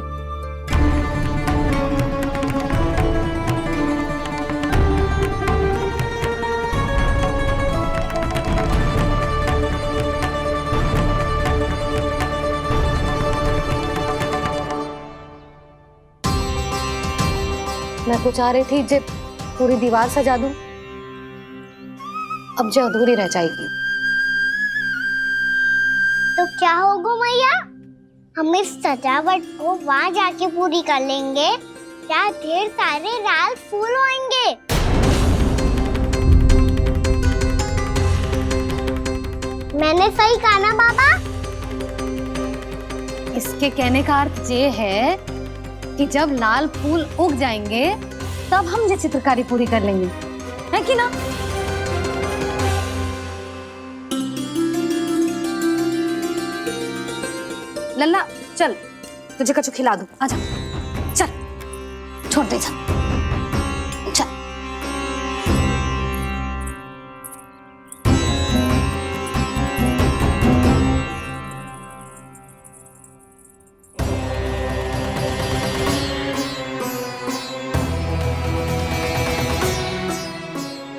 मैं तो चाह रही थी जे पूरी दीवार सजा दूं, अब जो अधूरी रह जाएगी। तो क्या होगा मैया, हम इस सजावट को वहाँ जाके पूरी कर लेंगे, क्या ढेर सारे लाल फूल होंगे। मैंने सही कहा ना बाबा? इसके कहने का अर्थ ये है कि जब लाल फूल उग जाएंगे तब हम ये चित्रकारी पूरी कर लेंगे, है कि ना? लल्ला चल, तुझे कछु खिला दूं, आजा, चल, छोड़ दे, चल, चल।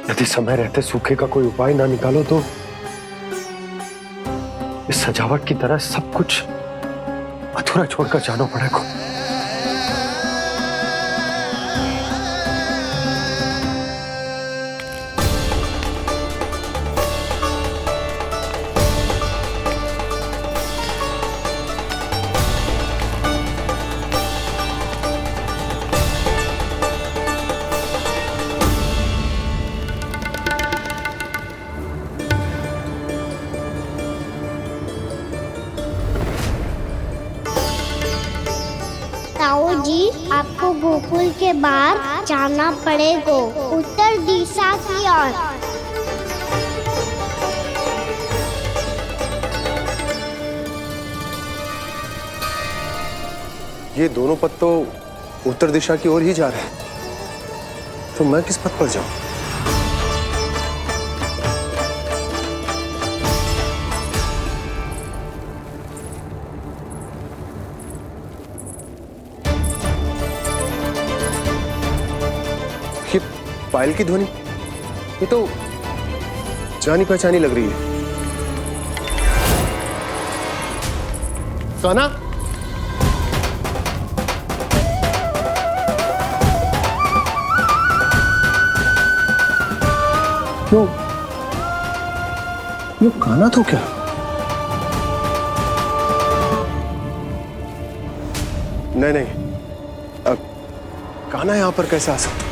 यदि समय रहते सूखे का कोई उपाय ना निकालो तो इस सजावट की तरह सब कुछ अधूरा छोड़कर जाना पड़ेगा। ताऊ जी, आपको गोकुल के बाहर जाना पड़ेगा, उत्तर दिशा की ओर। ये दोनों पथ तो उत्तर दिशा की ओर ही जा रहे हैं, तो मैं किस पथ पर जाऊं? ये पायल की ध्वनि, ये तो जानी पहचानी लग रही है। कान्हा, यो कान्हा तो क्या? नहीं, कान्हा यहां पर कैसे आ सकता?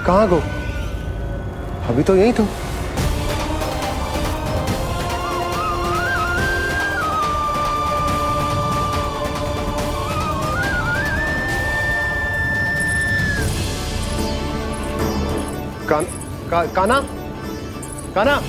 कहाँ गो? अभी तो यही तो। कान्हा, कान्हा,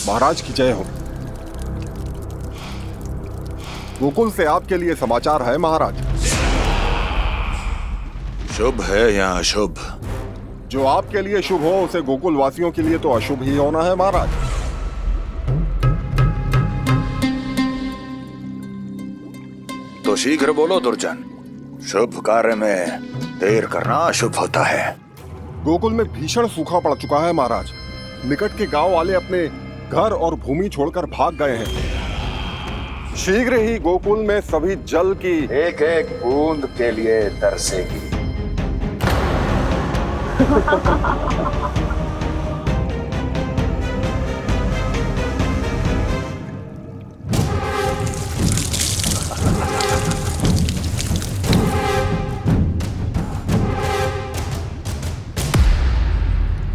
महाराज की जय हो। गोकुल से आपके लिए समाचार है महाराज। शुभ है या अशुभ? जो आपके लिए शुभ हो उसे गोकुल वासियों के लिए तो अशुभ ही होना है महाराज। तो शीघ्र बोलो दुर्जन, शुभ कार्य में देर करना अशुभ होता है। गोकुल में भीषण सूखा पड़ चुका है महाराज। निकट के गांव वाले अपने घर और भूमि छोड़कर भाग गए हैं। शीघ्र ही गोकुल में सभी जल की एक एक बूंद के लिए तरसेगी।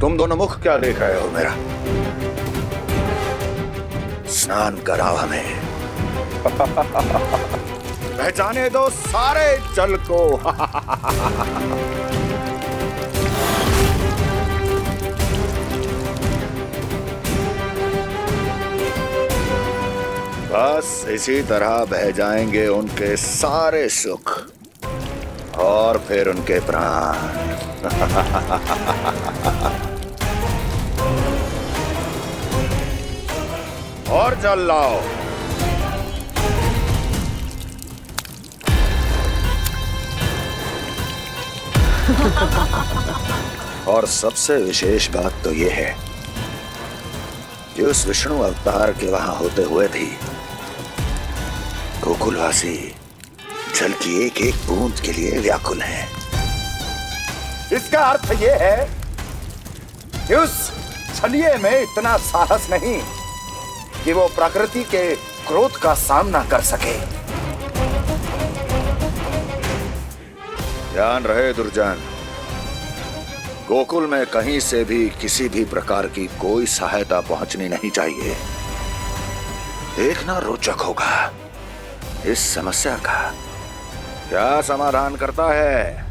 तुम दोनों मुख क्या देख रहे हो मेरा? स्नान कराओ हमें। बह जाने दो सारे जल को। बस इसी तरह बह जाएंगे उनके सारे सुख और फिर उनके प्राण। और जल लाओ। और सबसे विशेष बात तो यह है कि उस विष्णु अवतार के वहां होते हुए भी गोकुलवासी जल की एक एक बूंद के लिए व्याकुल हैं। इसका अर्थ यह है कि उस छलिए में इतना साहस नहीं कि वो प्रकृति के क्रोध का सामना कर सके। ध्यान रहे दुर्जन, गोकुल में कहीं से भी किसी भी प्रकार की कोई सहायता पहुंचनी नहीं चाहिए। देखना रोचक होगा इस समस्या का क्या समाधान करता है।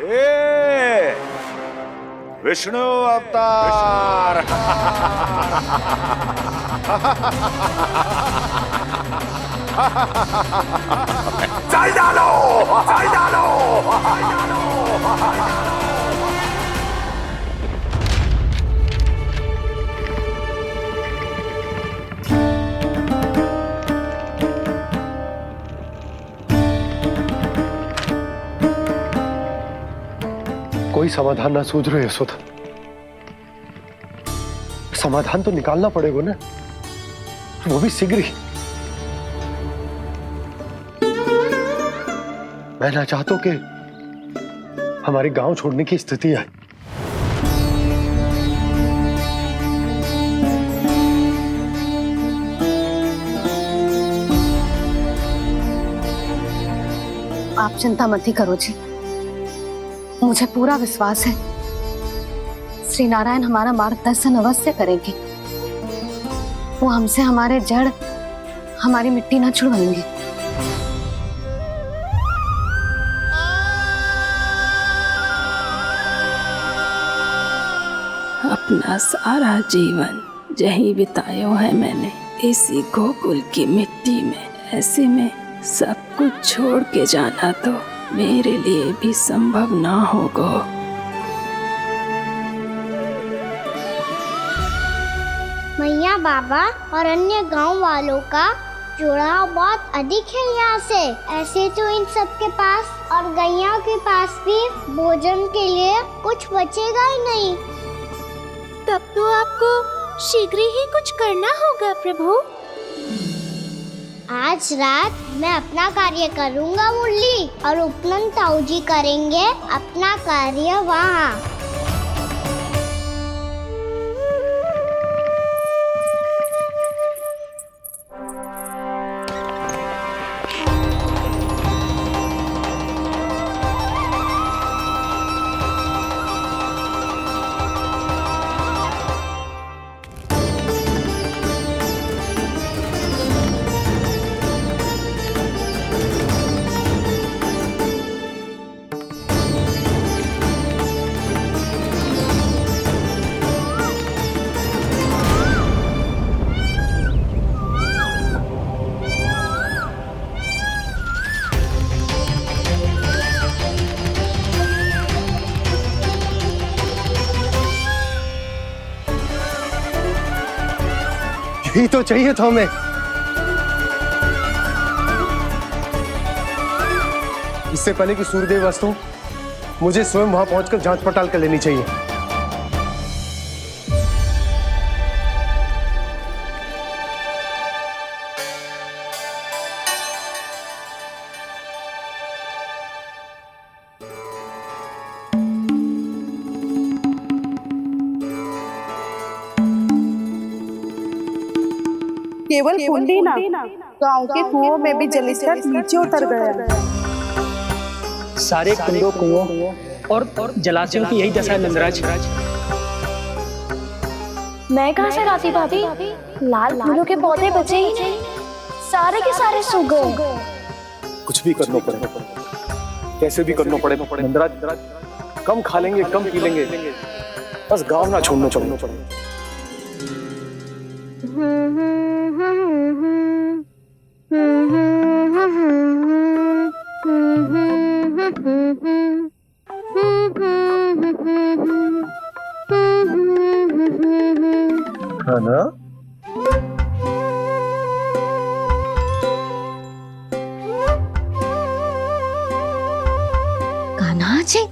ए, विष्णु अवतार। चल डालो, चल डालो। कोई समाधान ना सूझ रहे यशोदा। समाधान तो निकालना पड़ेगा ना, वो भी शीघ्र ही। मैं ना चाहता हूं कि हमारे गांव छोड़ने की स्थिति आए। आप चिंता मत ही करो जी, मुझे पूरा विश्वास है श्री नारायण हमारा मार्गदर्शन अवश्य करेंगे। वो हमसे हमारे जड़, हमारी मिट्टी न छुड़वाएंगे। अपना सारा जीवन यही बिताया है मैंने, इसी गोकुल की मिट्टी में। ऐसे में सब कुछ छोड़ के जाना तो मेरे लिए भी संभव ना होगा। मैया बाबा और अन्य गांव वालों का जुड़ाव बहुत अधिक है यहाँ से। ऐसे तो इन सब के पास और गैया के पास भी भोजन के लिए कुछ बचेगा ही नहीं। तब तो आपको शीघ्र ही कुछ करना होगा प्रभु। आज रात मैं अपना कार्य करूँगा मुरली, और उपनंद ताऊ जी करेंगे अपना कार्य वहाँ। यही तो चाहिए था हमें। इससे पहले कि सूर्यदेव अस्त हो, मुझे स्वयं वहां पहुंचकर जांच पड़ताल कर लेनी चाहिए। केवल कुंडी ना, गांव के कुओं में भी जलस्तर नीचे उतर गया। सारे कुंडों, कुओं और जलाशयों की यही दशा है नंदराज। मैं कहाँ से लाती भाभी? लाल फूलों के पौधे बचे ही नहीं। सारे के सारे सो गए। कुछ भी करना पड़ेगा, कैसे भी करना पड़ेगा। नंदराज, कम खा लेंगे, कम पी लेंगे, बस गाँव ना छोड़ना पड़ेगा। है ना? कान्हा जी,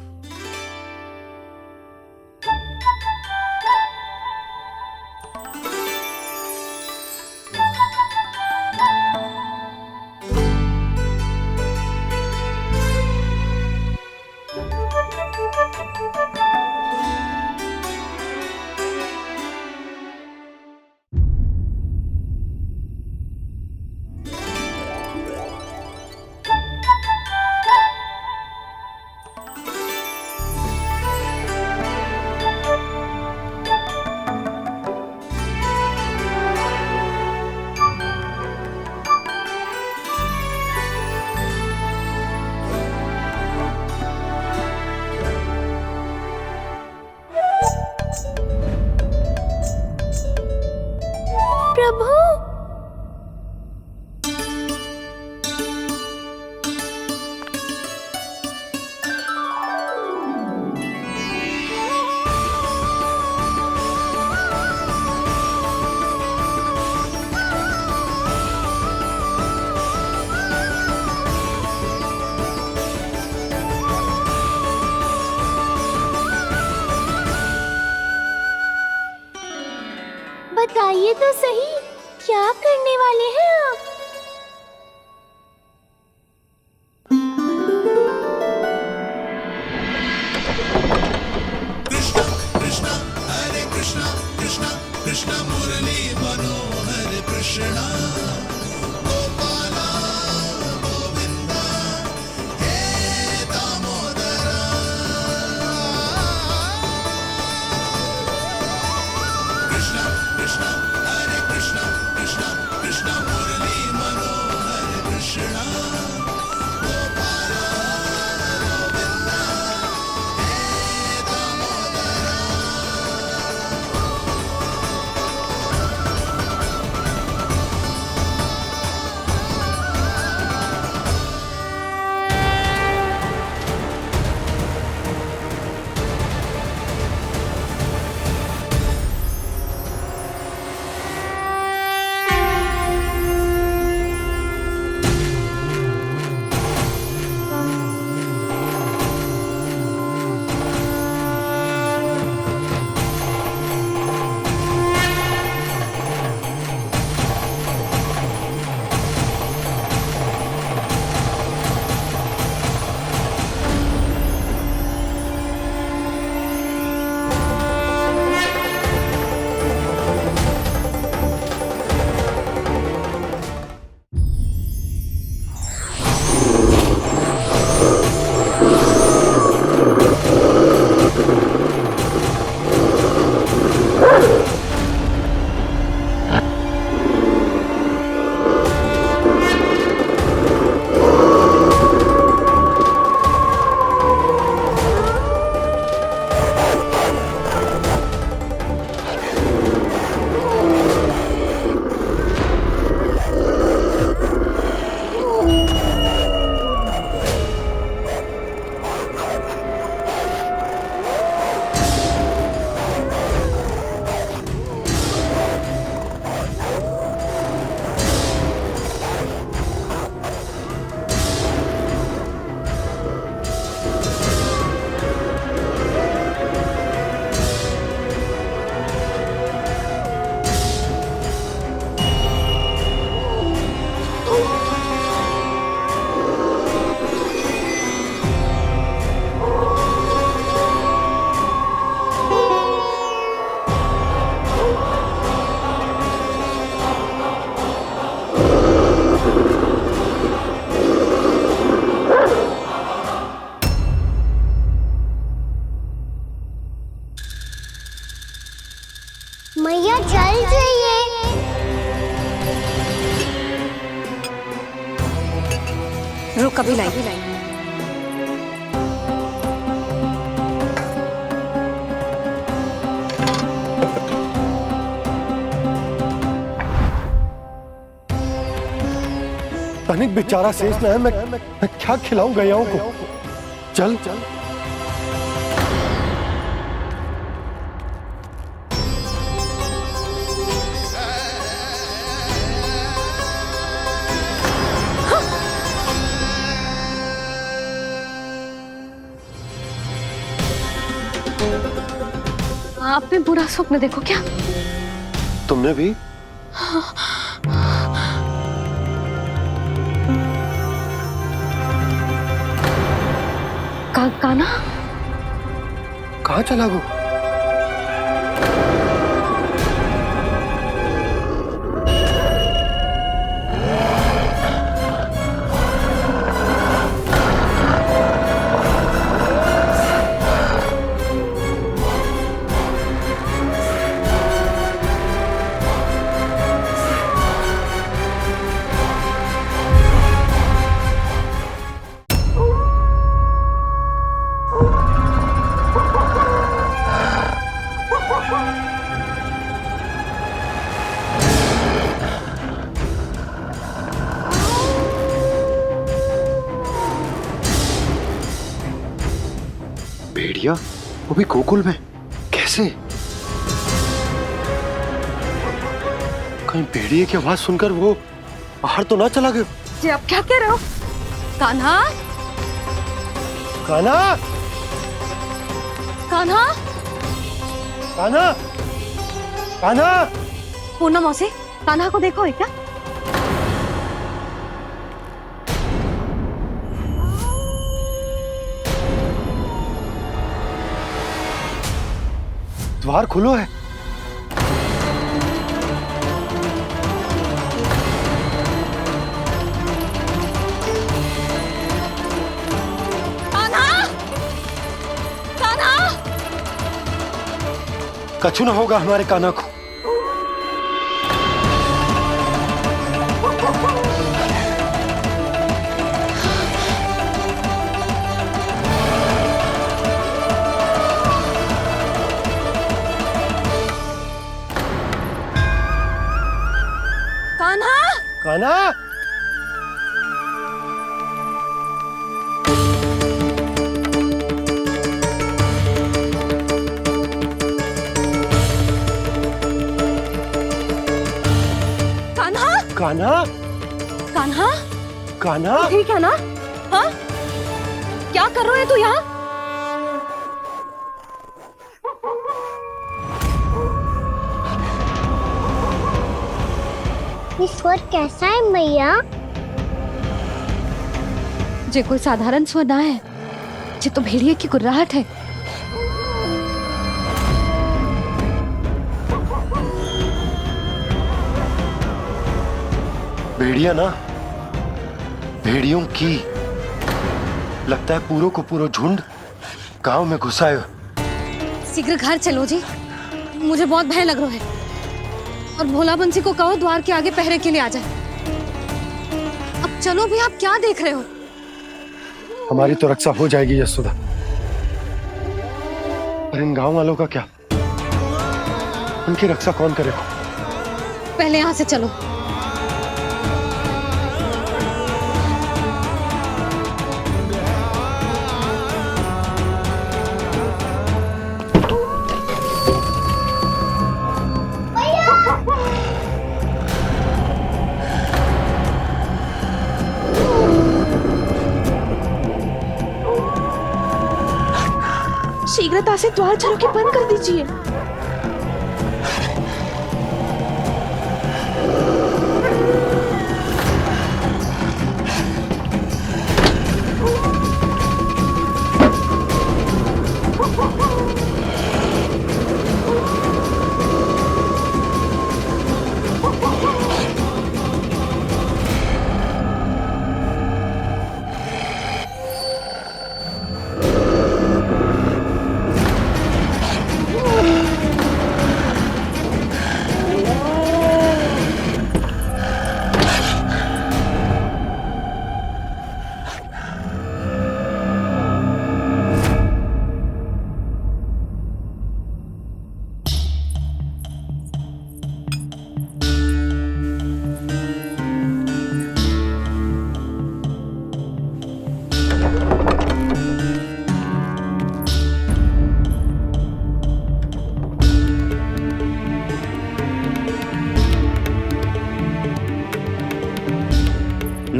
प्रभु, बताइए तो सही, क्या करने वाले हैं आप? कृष्ण मुरली मनोहर कृष्ण गोपाला गोविंदा हे दामोदरा। कृष्ण कृष्ण हरे कृष्ण कृष्ण कृष्ण मुरली मनोहर कृष्ण गोपाला गोविंदा हे दामोदरा। कभी लाई। तनिक बेचारा शेष न है, मैं क्या खिलाऊं गयाओं को। चल चल आपने बुरा स्वप्न देखो क्या? तुमने भी? कान्हा कहाँ चला गो? भेड़िया वो भी गोकुल में कैसे? कहीं भेड़िए की आवाज सुनकर वो बाहर तो ना चला गया? जी आप क्या कह रहे हो? कान्हा कान्हा कान्हा कान्हा कान्हा पूनम मौसी, कान्हा को देखो है क्या? द्वार खुलो है। कान्हा कान्हा कछु ना होगा हमारे कान्हा को। कान्हा कान्हा कान्हा कान्हा कान्हा ठीक है ना? हाँ क्या कर रहे हो तू यहाँ? ये स्वर कैसा है मैया? जे कोई साधारण स्वर ना है, जे तो भेड़िए की गुर्राहट है। भेड़िया ना, भेड़ियों की लगता है पूरो को पूरो झुंड गांव में घुसा है। शीघ्र घर चलो जी, मुझे बहुत भय लग रहा है। और भोला बंसी को कहो द्वार के आगे पहरे के लिए आ जाए। अब चलो भी, आप क्या देख रहे हो? हमारी तो रक्षा हो जाएगी यशोदा, पर इन गांव वालों का क्या? उनकी रक्षा कौन करेगा? पहले यहाँ से चलो। शीघ्रता से द्वार झरोके के बंद कर दीजिए।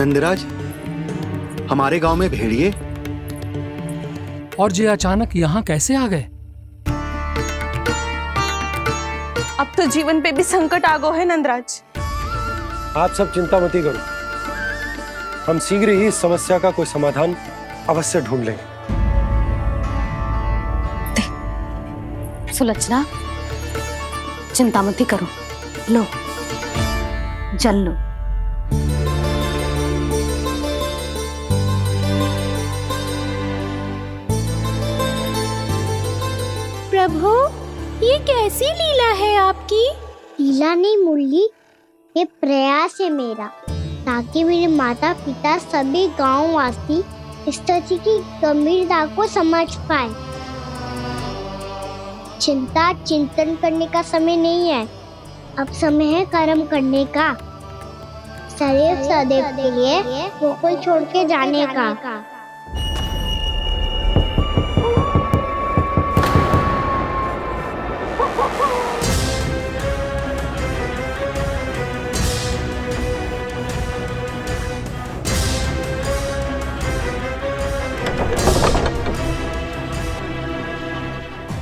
नंदराज, हमारे गांव में भेड़िए? और ये अचानक यहाँ कैसे आ गए? अब तो जीवन पे भी संकट आ गो है नंदराज। आप सब चिंता मत करो, हम शीघ्र ही इस समस्या का कोई समाधान अवश्य ढूंढ लेंगे। सुलक्षणा, चिंता मत करो, लो जल लो। प्रभु, ये कैसी लीला है आपकी? लीला नहीं मुरली, ये प्रयास है मेरा, ताकि मेरे माता पिता सभी गांव वासी इस स्थिति की गंभीरता को समझ पाए। चिंता चिंतन करने का समय नहीं है, अब समय है कर्म करने का, सदैव सदैव के लिए गोकुल छोड़ के जाने का।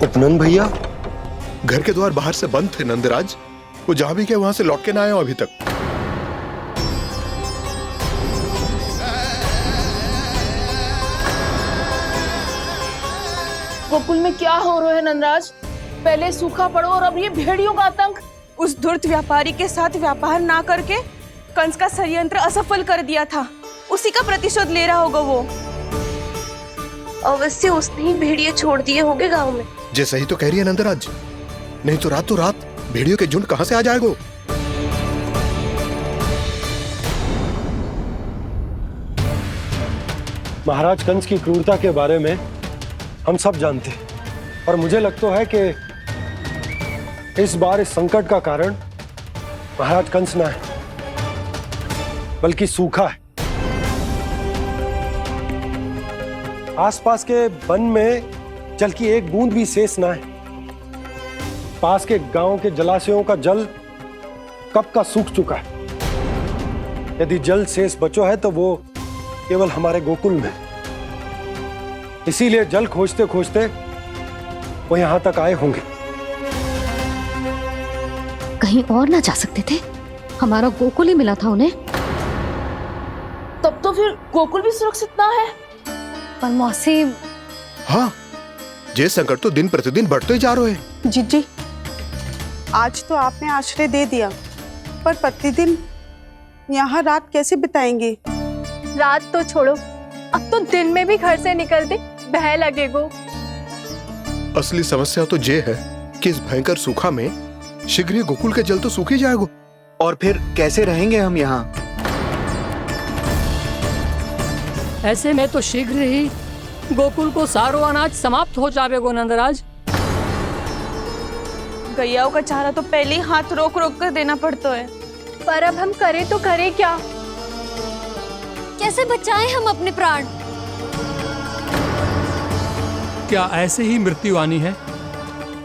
उपनंद भैया, घर के द्वार बाहर से बंद थे नंदराज, वो जहां भी गए वहां से लौट के ना आए हो अभी तक। गोकुल में क्या हो रहा है नंदराज? पहले सूखा पड़ो और अब ये भेड़ियों का आतंक। उस धूर्त व्यापारी के साथ व्यापार ना करके कंस का षड्यंत्र असफल कर दिया था, उसी का प्रतिशोध ले रहा होगा वो। अवश्य उसने ही भेड़िए छोड़ दिए होंगे गांव में। जैसा ही तो कह रही है नंदराज, नहीं तो रात भेड़ियों के झुंड कहां से आ जाएगा? महाराज कंस की क्रूरता के बारे में हम सब जानते हैं, और मुझे लगता है कि इस बार इस संकट का कारण महाराज कंस ना है, बल्कि सूखा है। आसपास के वन में जल की एक बूंद भी शेष ना है। पास के गांव के जलाशयों का जल कब का सूख चुका है। यदि जल शेष बचो है तो वो केवल हमारे गोकुल में। इसीलिए जल खोजते खोजते वो यहां तक आए होंगे। कहीं और ना जा सकते थे? हमारा गोकुल ही मिला था उन्हें। तब तो फिर गोकुल भी सुरक्षित ना है। पर मौसी, हाँ, ये संकट तो दिन प्रतिदिन बढ़ते जा रहे हैं। जीजी, आज तो आपने आश्रय दे दिया, पर प्रतिदिन यहाँ रात कैसे बिताएंगे? रात तो छोड़ो, अब तो दिन में भी घर से निकलते भय लगेगो। असली समस्या तो ये है कि इस भयंकर सूखा में शीघ्र ही गोकुल के जल तो सूख ही जाएगा। और फिर कैसे रहेंगे हम यहाँ? ऐसे में तो शीघ्र ही गोकुल को सारो अनाज समाप्त हो जाएगा नंदराज। गैयाओं का चारा तो पहले ही हाथ रोक रोक कर देना पड़ता है। पर अब हम करें तो करें क्या? कैसे बचाएं हम अपने प्राण? क्या ऐसे ही मृत्यु आनी है,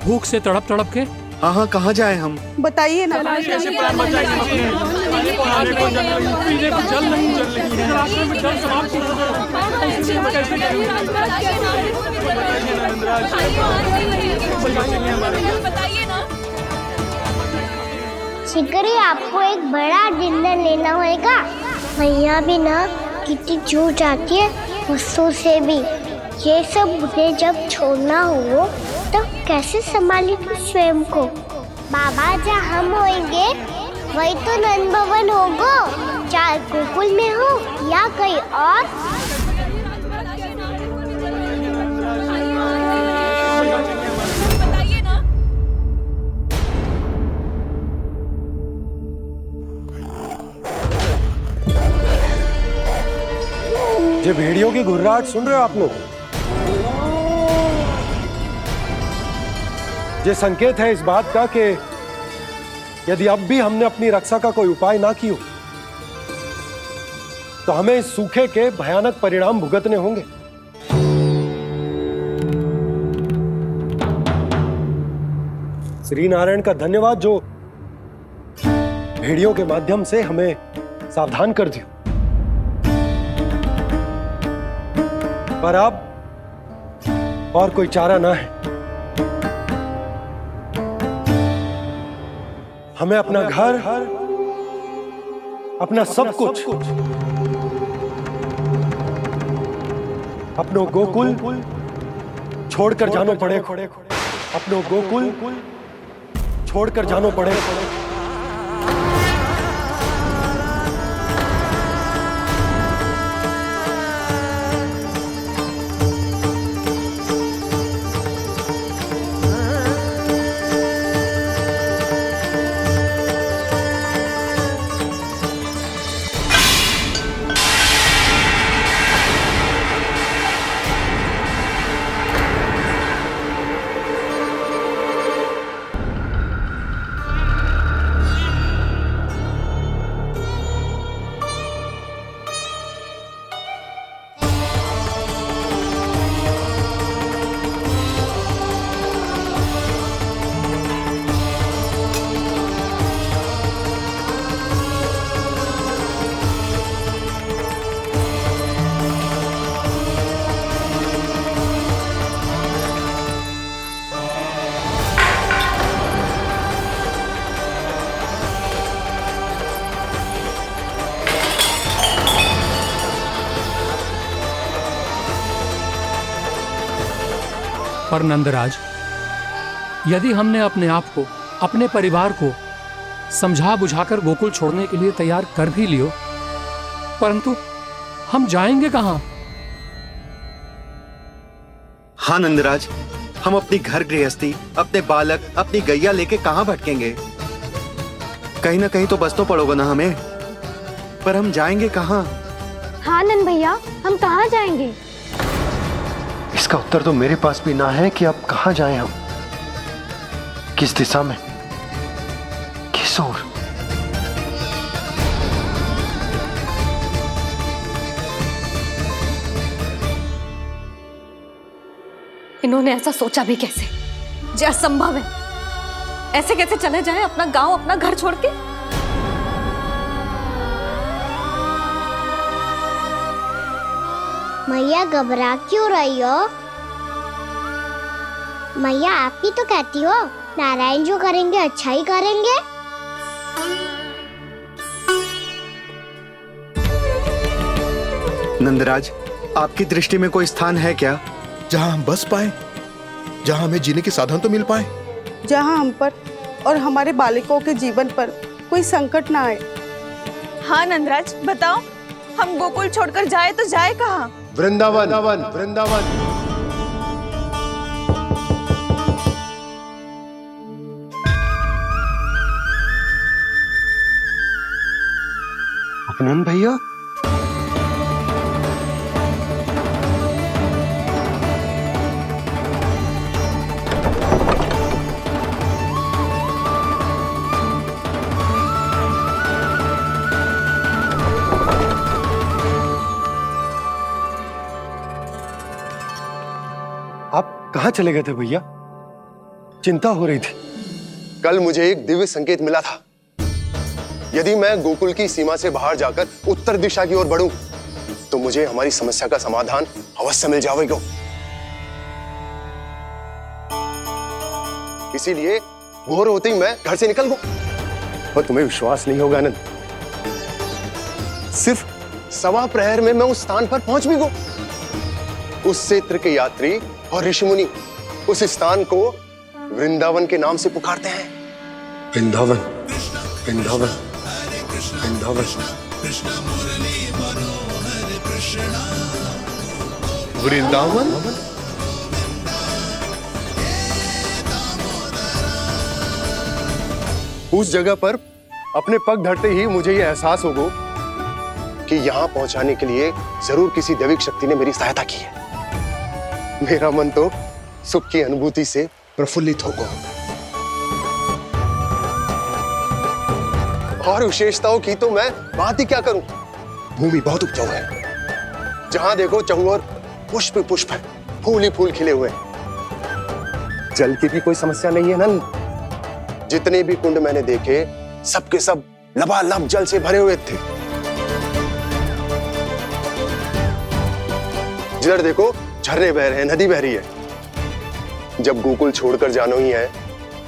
भूख से तड़प तड़प के? हाँ, कहाँ जाए हम? बताइए ना। कैसे प्राण बचाएंगे अपने? खाने को जल नहीं, पीने को जल नहीं, रास्ते में जल समाप्त हो शीघ्र ही आपको एक बड़ा डिनर लेना होगा। मैया भी ना कितनी जूझ आती है वस्तु से भी। ये सब मुझे जब छोड़ना हो तो कैसे संभाली तू स्वयं को? बाबा जहाँ हम होंगे वही तो नंद भवन होगा, चाहे गोकुल में हो या कहीं और। ये भेड़ियों की घुर्राहट सुन रहे हो आप लोग? ये संकेत है इस बात का कि यदि अब भी हमने अपनी रक्षा का कोई उपाय ना किया तो हमें इस सूखे के भयानक परिणाम भुगतने होंगे। श्री नारायण का धन्यवाद जो भेड़ियों के माध्यम से हमें सावधान कर दिया। पर अब और कोई चारा ना है। हमें अपना घर, अपना सब कुछ, अपनो गोकुल छोड़कर जानो पड़े। अपनो गोकुल छोड़कर जानो पड़े। पर नंदराज, यदि हमने अपने आप को, अपने परिवार को समझा बुझाकर गोकुल छोड़ने के लिए तैयार कर भी लियो, परंतु हम जाएंगे कहां? हाँ नंदराज, हम अपनी घर गृहस्थी, अपने बालक, अपनी गैया लेके कहां भटकेंगे? कहीं ना कहीं तो बस तो पड़ोगे ना हमें, पर हम जाएंगे कहां? हाँ नंद भैया, हम कहाँ जाएंगे? इसका उत्तर तो मेरे पास भी ना है कि अब कहां जाएं हम, किस दिशा में, किस ओर। इन्होंने ऐसा सोचा भी कैसे? जो असंभव है। ऐसे कैसे चले जाएं अपना गांव, अपना घर छोड़ के? मैया घबरा क्यों रही हो? मैया आप ही तो कहती हो नारायण जो करेंगे अच्छा ही करेंगे। नंदराज, आपकी दृष्टि में कोई स्थान है क्या जहां हम बस पाए, जहां हमें जीने के साधन तो मिल पाए, जहां हम पर और हमारे बालकों के जीवन पर कोई संकट ना आए। हाँ नंदराज, बताओ, हम गोकुल छोड़कर जाए तो जाए कहाँ? वृंदावन, वृंदावन। अपनन भैया, कहां चले गए थे भैया? चिंता हो रही थी। कल मुझे एक दिव्य संकेत मिला था। यदि मैं गोकुल की सीमा से बाहर जाकर उत्तर दिशा की ओर बढ़ूं, तो मुझे हमारी समस्या का समाधान अवश्य मिल जाएगा। इसीलिए भोर होते ही मैं घर से निकल गया। और तुम्हें विश्वास नहीं होगा आनंद, सिर्फ सवा प्रहर में मैं उस स्थान पर पहुंच भी गया। उस क्षेत्र के यात्री और ऋषिमुनि उस स्थान को वृंदावन के नाम से पुकारते हैं। वृंदावन, वृंदावन, वृंदावन। वृंदावन? उस जगह पर अपने पग धरते ही मुझे यह एहसास होगा कि यहां पहुंचाने के लिए जरूर किसी दैविक शक्ति ने मेरी सहायता की है। मेरा मन तो सुख की अनुभूति से प्रफुल्लित हो गया। और विशेषताओं की तो मैं बात ही क्या करूं। भूमि बहुत उपजाऊ है, जहां देखो चहुओर पुष्प पुष्प है, फूल ही फूल खिले हुए हैं। जल की भी कोई समस्या नहीं है नंद। जितने भी कुंड मैंने देखे, सबके सब लबालब जल से भरे हुए थे। जिधर देखो झरने बह रहे हैं, नदी बह रही है। जब गोकुल छोड़कर जाना ही है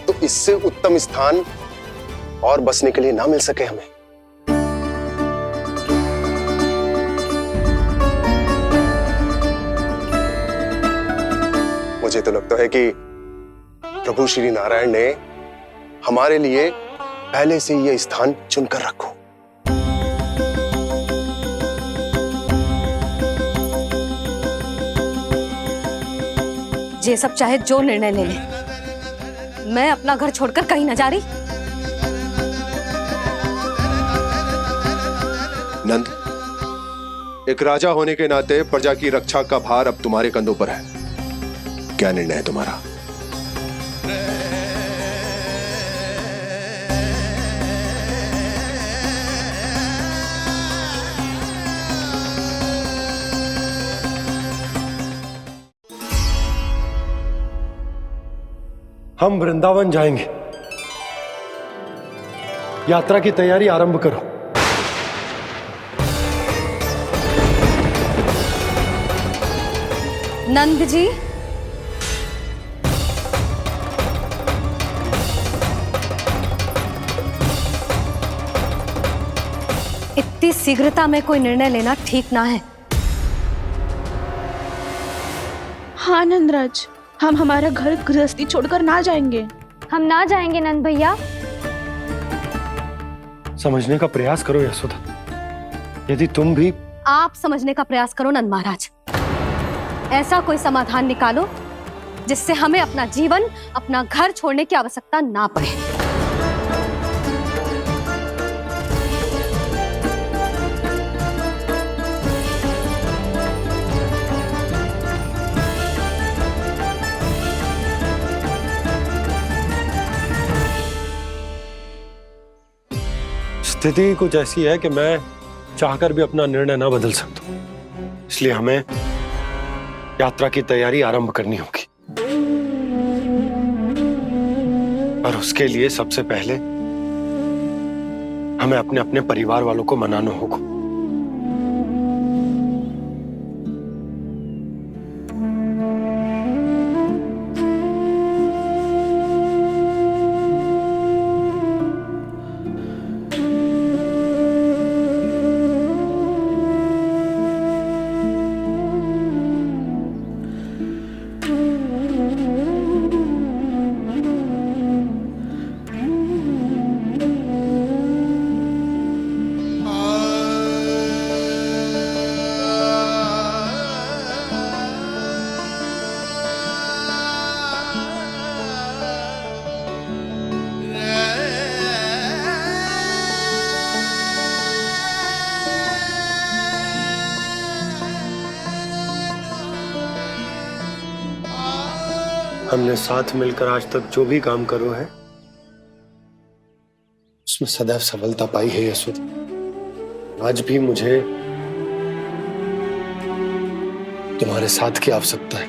तो इससे उत्तम स्थान और बसने के लिए ना मिल सके हमें। मुझे तो लगता है कि प्रभु श्री नारायण ने हमारे लिए पहले से यह स्थान चुनकर रखो। ये सब चाहे जो निर्णय ले ले, मैं अपना घर छोड़कर कहीं न जा रही। नंद, एक राजा होने के नाते प्रजा की रक्षा का भार अब तुम्हारे कंधों पर है। क्या निर्णय है तुम्हारा? हम वृंदावन जाएंगे। यात्रा की तैयारी आरंभ करो। नंद जी, इतनी शीघ्रता में कोई निर्णय लेना ठीक ना है। हाँ नंदराज, हम हमारा घर गृहस्थी छोड़कर ना जाएंगे। हम ना जाएंगे नंद भैया। समझने का प्रयास करो यशोदा। यदि तुम भी आप समझने का प्रयास करो नंद महाराज। ऐसा कोई समाधान निकालो जिससे हमें अपना जीवन, अपना घर छोड़ने की आवश्यकता ना पड़े। स्थिति कुछ ऐसी है कि मैं चाहकर भी अपना निर्णय ना बदल सकता, इसलिए हमें यात्रा की तैयारी आरंभ करनी होगी। और उसके लिए सबसे पहले हमें अपने अपने परिवार वालों को मनाना होगा। हमने साथ मिलकर आज तक जो भी काम करो है उसमें सदैव सफलता पाई है यशोदा। आज भी मुझे तुम्हारे साथ की आवश्यकता है।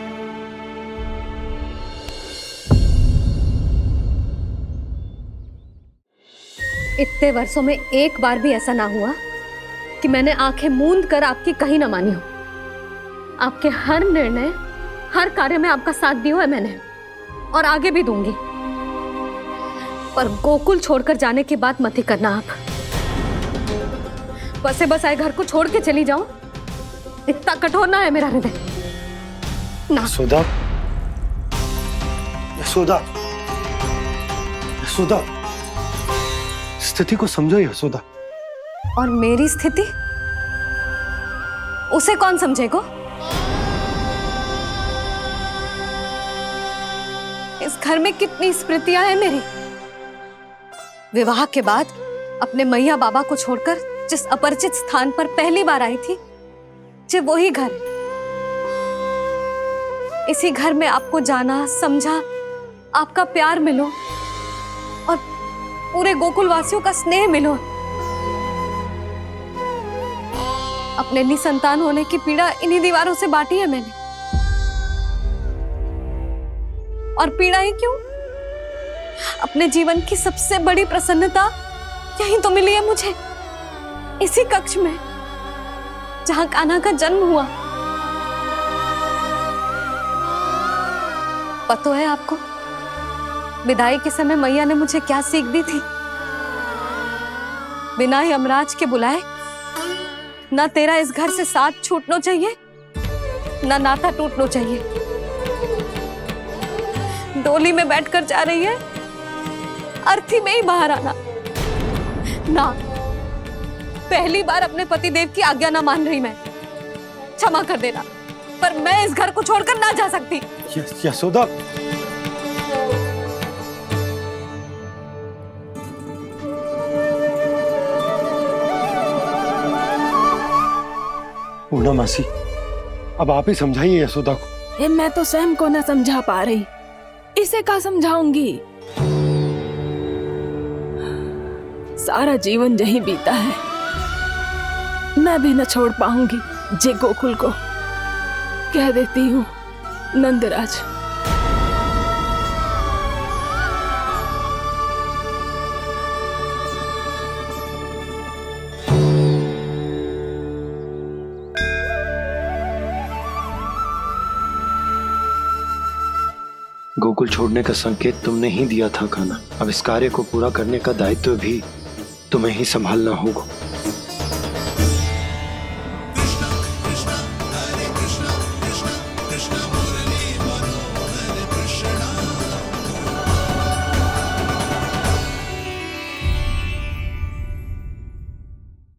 इतने वर्षों में एक बार भी ऐसा ना हुआ कि मैंने आंखें मूंद कर आपकी कहीं ना मानी हो। आपके हर निर्णय, हर कार्य में आपका साथ दिया है मैंने, और आगे भी दूंगी। पर गोकुल छोड़कर जाने की बात मत ही करना आप। बसे बस आए घर को छोड़ के चली जाऊं, इतना कठोर ना है मेरा हृदय ना। यशोदा, यशोदा, यशोदा, स्थिति को समझो यशोदा। और मेरी स्थिति उसे कौन समझेगा? इस घर में कितनी स्मृतियां हैं मेरी। विवाह के बाद अपने मैया बाबा को छोड़कर जिस अपरिचित स्थान पर पहली बार आई थी, जो वही घर। इसी घर में आपको जाना, समझा, आपका प्यार मिलो और पूरे गोकुल वासियों का स्नेह मिलो। अपने निसंतान होने की पीड़ा इन्हीं दीवारों से बांटी है मैंने। और पीड़ा ही क्यों? अपने जीवन की सबसे बड़ी प्रसन्नता यही तो मिली है मुझे, इसी कक्ष में जहां कान्हा का जन्म हुआ। पता है आपको विदाई के समय मैया ने मुझे क्या सीख दी थी? बिना यमराज के बुलाए ना तेरा इस घर से साथ छूटना चाहिए, ना नाता टूटना चाहिए। डोली में बैठकर जा रही है, अर्थी में ही बाहर आना ना। पहली बार अपने पति देव की आज्ञा ना मान रही मैं, क्षमा कर देना, पर मैं इस घर को छोड़कर ना जा सकती। यशोदा, पूर्णा मासी, अब आप ही समझाइए यशोदा को। ये मैं तो स्वयं को न समझा पा रही, इसे क्या समझाऊंगी? सारा जीवन यही बीता है, मैं भी न छोड़ पाऊंगी जे गोकुल को। कह देती हूँ नंदराज। गोकुल छोड़ने का संकेत तुमने ही दिया था कान्हा। अब इस कार्य को पूरा करने का दायित्व भी तुम्हें ही संभालना होगा।